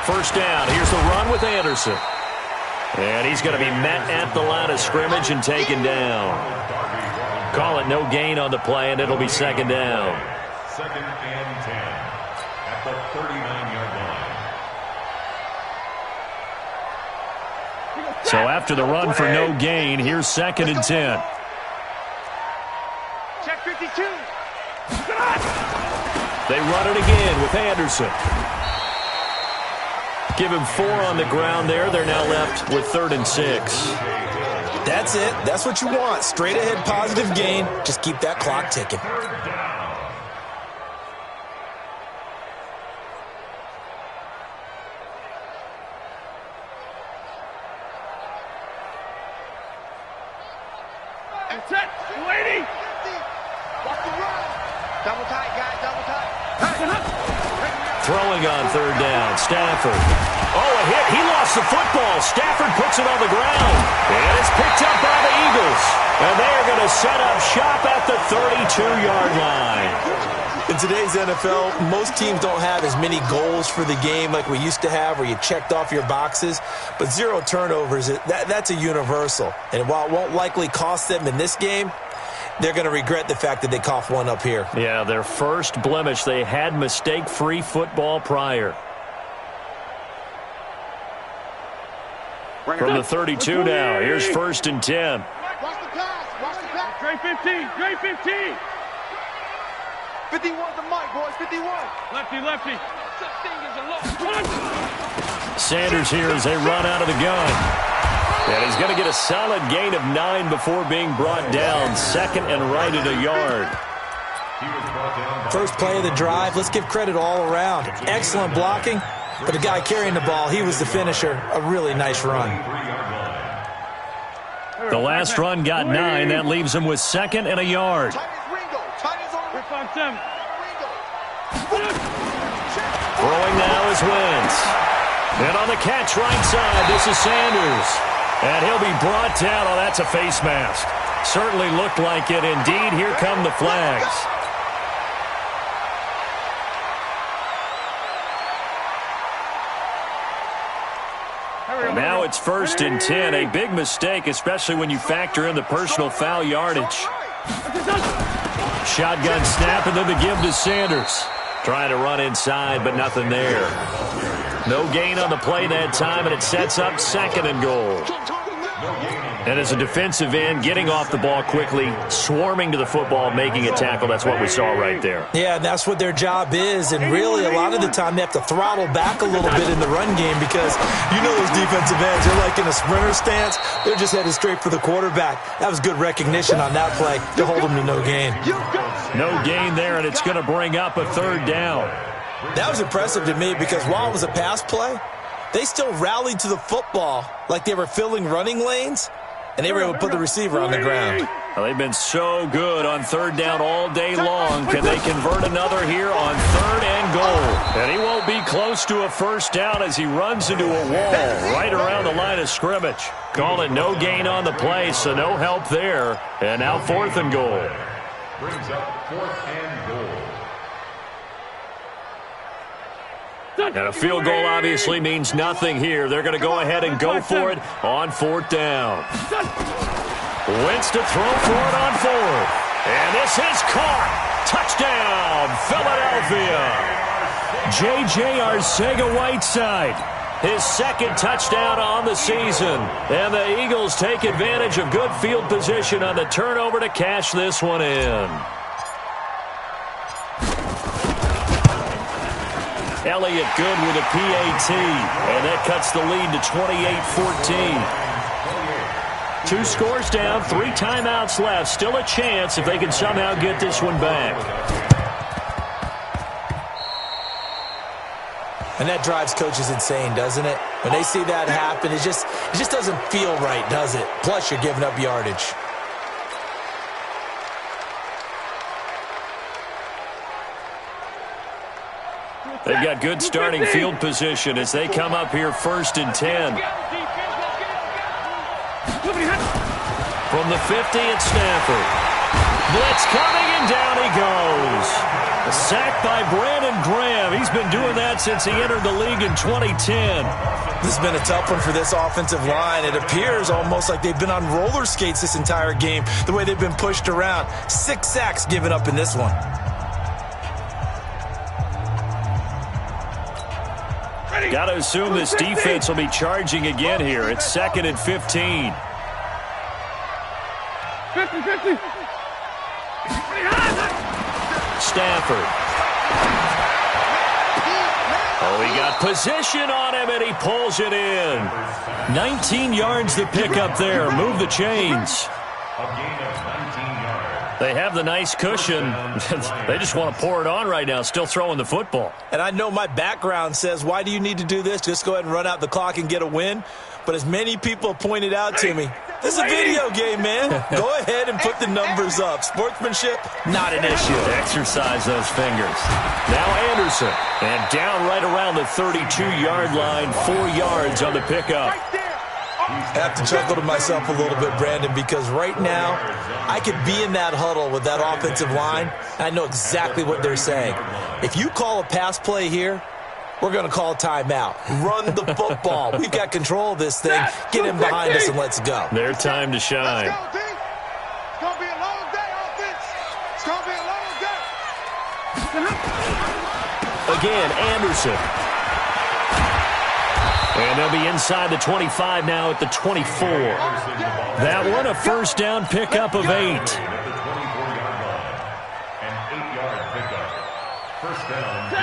1st down. Here's the run with Anderson. And he's going to be met at the line of scrimmage and taken down. Call it no gain on the play, and it'll be 2nd down. 2nd and 10 at the 39-yard line. So after the run for no gain, here's 2nd and 10. Check 52. They run it again with Anderson. Give him 4 on the ground there. They're now left with 3rd and 6. That's it. That's what you want. Straight ahead positive gain. Just keep that clock ticking. Set. 280. Watch the run. Double tight, guys. Double tight. Throwing on third down, Stafford. Oh, a hit. He lost the football. Stafford puts it on the ground. And it's picked up by the Eagles. And they are going to set up shop at the 32-yard line. In today's NFL, most teams don't have as many goals for the game like we used to have where you checked off your boxes. But 0 turnovers, that's a universal. And while it won't likely cost them in this game, they're going to regret the fact that they coughed one up here. Yeah, their first blemish. They had mistake-free football prior. From the 32 now, here's 1st and 10. Watch the pass. Watch the pass. Dre 15. Dre 15. 51 the mic, boys. 51. Lefty, lefty. Sanders here as they run out of the gun. And he's going to get a solid gain of 9 before being brought down. 2nd and right at a yard. First play of the drive. Let's give credit all around. Excellent blocking. But the guy carrying the ball, he was the finisher. A really nice run. The last run got 9. That leaves him with 2nd and a yard. Throwing now is Wentz. And on the catch right side, this is Sanders. And he'll be brought down. Oh, that's a face mask. Certainly looked like it. Indeed, here come the flags. Now it's 1st and 10. A big mistake, especially when you factor in the personal foul yardage. Shotgun snap, and then the give to Sanders. Trying to run inside, but nothing there. No gain on the play that time, and it sets up 2nd and goal. And as a defensive end, getting off the ball quickly, swarming to the football, making a tackle, that's what we saw right there. Yeah, that's what their job is, and really a lot of the time they have to throttle back a little bit in the run game because you know those defensive ends, they're like in a sprinter stance. They're just headed straight for the quarterback. That was good recognition on that play to hold them to no gain. No gain there, and it's going to bring up a 3rd down. That was impressive to me because while it was a pass play, they still rallied to the football like they were filling running lanes, and they were able to put the receiver on the ground. Well, they've been so good on 3rd down all day long. Can they convert another here on 3rd and goal? And he won't be close to a 1st down as he runs into a wall right around the line of scrimmage. Call it no gain on the play, so no help there. And now 4th and goal. Brings up 4th and goal. And a field goal obviously means nothing here. They're going to go ahead and go for it on 4th down. Wentz to throw for it on 4th. And this is caught. Touchdown, Philadelphia. J.J. Arcega-Whiteside. His 2nd touchdown on the season. And the Eagles take advantage of good field position on the turnover to cash this one in. Elliott good with a PAT, and that cuts the lead to 28-14. 2 scores down, 3 timeouts left. Still a chance if they can somehow get this one back. And that drives coaches insane, doesn't it? When they see that happen, it just doesn't feel right, does it? Plus, you're giving up yardage. They've got good starting field position as they come up here 1st and 10. From the 50, it's Stafford. Blitz coming, and down he goes. A sack by Brandon Graham. He's been doing that since he entered the league in 2010. This has been a tough one for this offensive line. It appears almost like they've been on roller skates this entire game, the way they've been pushed around. 6 sacks given up in this one. Got to assume this defense will be charging again here. It's 2nd and 15. 50-50. Stafford. Oh, he got position on him, and he pulls it in. 19 yards to pick up there. Move the chains. They have the nice cushion. They just want to pour it on right now, still throwing the football. And I know my background says, why do you need to do this? Just go ahead and run out the clock and get a win. But as many people have pointed out to me, This is a video game, man. Go ahead and put the numbers up. Sportsmanship, not an issue. Exercise those fingers. Now Anderson. And down right around the 32-yard line, 4 yards on the pickup. I have to chuckle to myself a little bit, Brandon, because right now I could be in that huddle with that offensive line, and I know exactly what they're saying. If you call a pass play here, we're going to call a timeout. Run the football. We've got control of this thing. Get him behind us and let's go. Their time to shine. Let's go, D. It's going to be a long day, offense. It's going to be a long day. Again, Anderson. And they'll be inside the 25 now at the 24. That one a first down pickup of 8.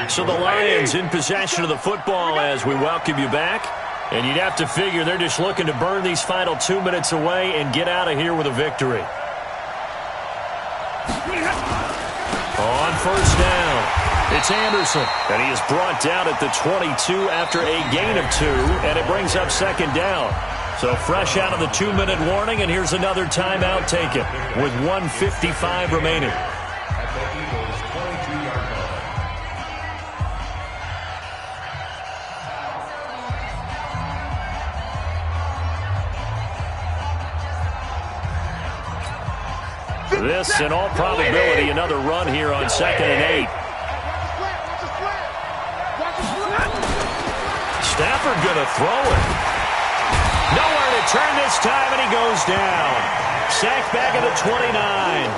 So the Lions in possession of the football as we welcome you back. And you'd have to figure they're just looking to burn these final 2 minutes away and get out of here with a victory. On first down. It's Anderson, and he is brought down at the 22 after a gain of 2, and it brings up second down. So fresh out of the 2-minute warning, and here's another timeout taken with 1:55 remaining. At the Eagles' 22-yard line. This, in all probability, another run here on 2nd and 8. Stafford going to throw it. Nowhere to turn this time, and he goes down. Sacked back at the 29.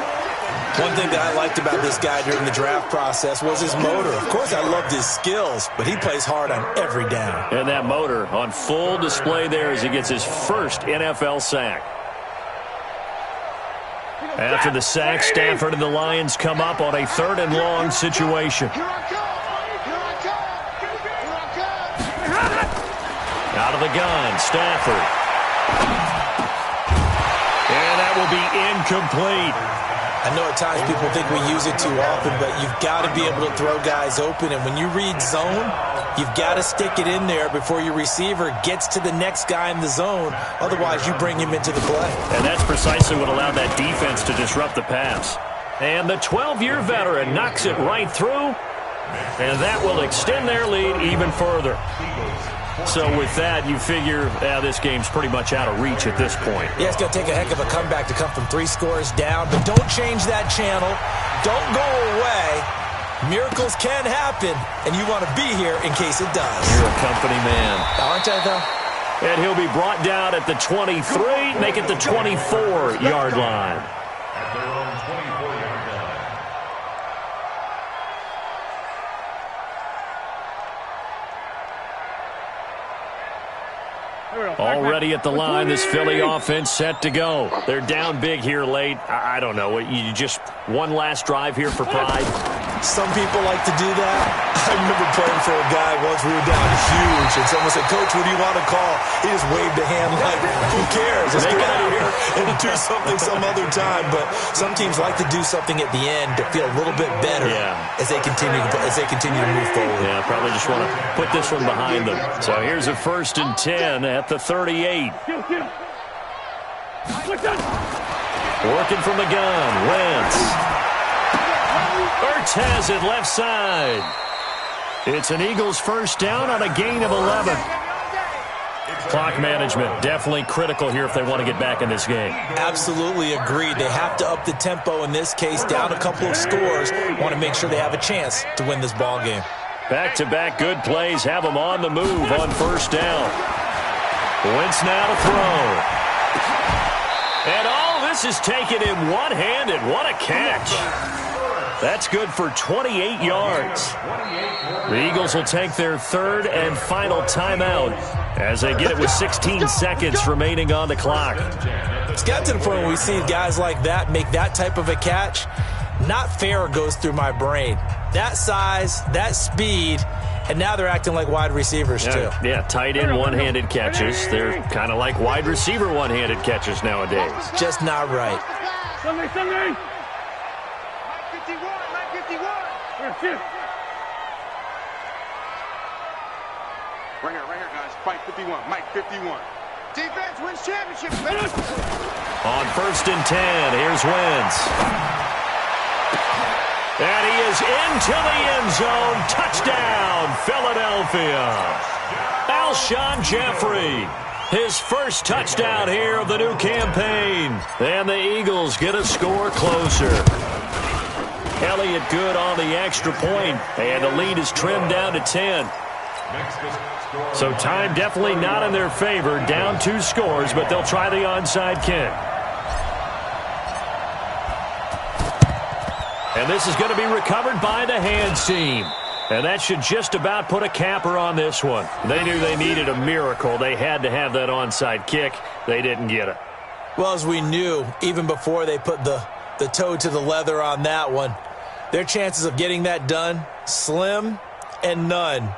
One thing that I liked about this guy during the draft process was his motor. Of course, I loved his skills, but he plays hard on every down. And that motor on full display there as he gets his first NFL sack. After the sack, Stafford and the Lions come up on a 3rd and long situation. Out of the gun, Stafford. And that will be incomplete. I know at times people think we use it too often, but you've got to be able to throw guys open. And when you read zone, you've got to stick it in there before your receiver gets to the next guy in the zone. Otherwise, you bring him into the play. And that's precisely what allowed that defense to disrupt the pass. And the 12-year veteran knocks it right through. And that will extend their lead even further. So with that, you figure this game's pretty much out of reach at this point. Yeah, it's going to take a heck of a comeback to come from 3 scores down. But don't change that channel. Don't go away. Miracles can happen, and you want to be here in case it does. You're a company man. Aren't I, though? And he'll be brought down at the 23, make it the 24-yard line. At their own 24-yard line. Already at the line, this Philly offense set to go. They're down big here late. I don't know. You just one last drive here for pride? Some people like to do that. I remember playing for a guy once. We were down huge, and someone said, "Coach, what do you want to call?" He just waved a hand like, "Who cares? Let's get out of here and do something some other time." But some teams like to do something at the end to feel a little bit better as they continue to move forward. Yeah, probably just want to put this one behind them. So here's a 1st and 10 at the 38. Working from the gun, Wentz. Ertz has it left side. It's an Eagles first down on a gain of 11. Clock management, definitely critical here if they want to get back in this game. Absolutely agreed. They have to up the tempo in this case, down a couple of scores. Want to make sure they have a chance to win this ball game. Back-to-back good plays have them on the move on first down. Wentz now to throw. And all this is taken in one-handed. What a catch. That's good for 28 yards. The Eagles will take their 3rd and final timeout as they get it with 16 seconds remaining on the clock. It's got to the point where we see guys like that make that type of a catch. Not fair goes through my brain. That size, that speed, and now they're acting like wide receivers too. Yeah, tight end one-handed catches. They're kind of like wide receiver one-handed catches nowadays. Just not right. Sunday. 51. Right here, guys. Fight 51. Mike 51. Defense wins championships. On 1st and 10, here's Wentz. And he is into the end zone. Touchdown, Philadelphia. Alshon Jeffrey, his first touchdown here of the new campaign. And the Eagles get a score closer. Elliott good on the extra point, and the lead is trimmed down to 10. So time definitely not in their favor. Down 2 scores, but they'll try the onside kick. And this is going to be recovered by the hands team. And that should just about put a capper on this one. They knew they needed a miracle. They had to have that onside kick. They didn't get it. Well, as we knew, even before they put the toe to the leather on that one, their chances of getting that done, slim and none.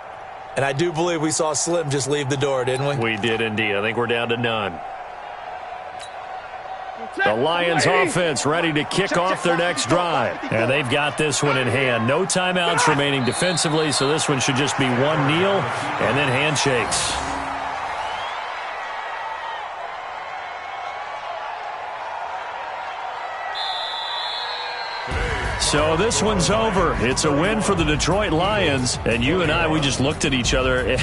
And I do believe we saw Slim just leave the door, didn't we? We did indeed. I think we're down to none. The Lions offense ready to kick off their next drive. And they've got this one in hand. No timeouts remaining defensively, so this one should just be one kneel and then handshakes. So this one's over. It's a win for the Detroit Lions. And you and I, we just looked at each other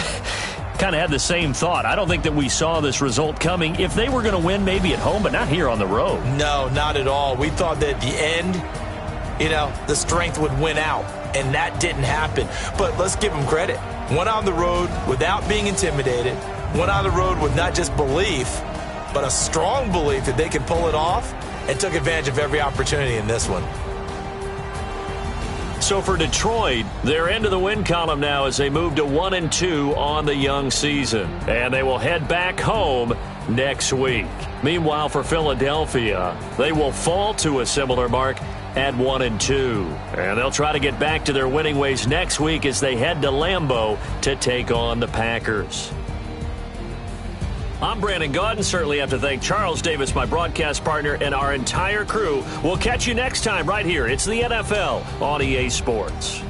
kind of had the same thought. I don't think that we saw this result coming. If they were going to win, maybe at home, but not here on the road. No, not at all. We thought that at the end, the strength would win out, and that didn't happen. But let's give them credit. Went on the road without being intimidated. Went on the road with not just belief, but a strong belief that they can pull it off, and took advantage of every opportunity in this one. So for Detroit, they're into the win column now as they move to 1-2 on the young season. And they will head back home next week. Meanwhile, for Philadelphia, they will fall to a similar mark at 1-2. And they'll try to get back to their winning ways next week as they head to Lambeau to take on the Packers. I'm Brandon Gaudin. Certainly have to thank Charles Davis, my broadcast partner, and our entire crew. We'll catch you next time right here. It's the NFL on EA Sports.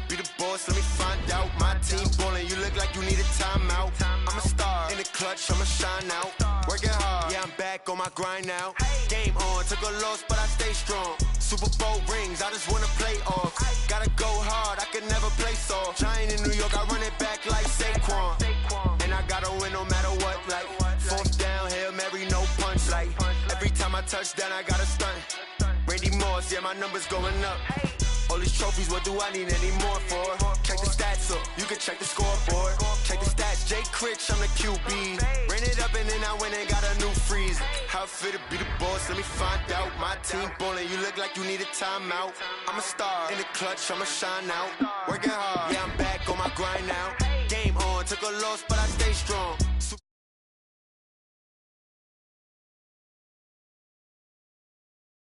be the boss, let me find out. My team ballin', you look like you need a timeout. I'm a star, in the clutch, I'ma shine out. Working hard, yeah, I'm back on my grind now. Game on, took a loss, but I stay strong. Super Bowl rings, I just wanna play off. Gotta go hard, I can never play soft. Giant in New York, I run it back like Saquon. And I gotta win no matter what, like fourth down, Hail Mary, no punch. Like every time I touch down, I gotta stunt. Randy Moss, yeah, my numbers going up. All these trophies, what do I need any more for? Check the stats up, you can check the scoreboard. Check the stats, Jay Critch, I'm the QB. Ran it up and then I went and got a new freeze. How it feel to be the boss, let me find out. My team ballin', you look like you need a timeout. I'm a star, in the clutch, I'ma shine out. Working hard, yeah, I'm back on my grind now.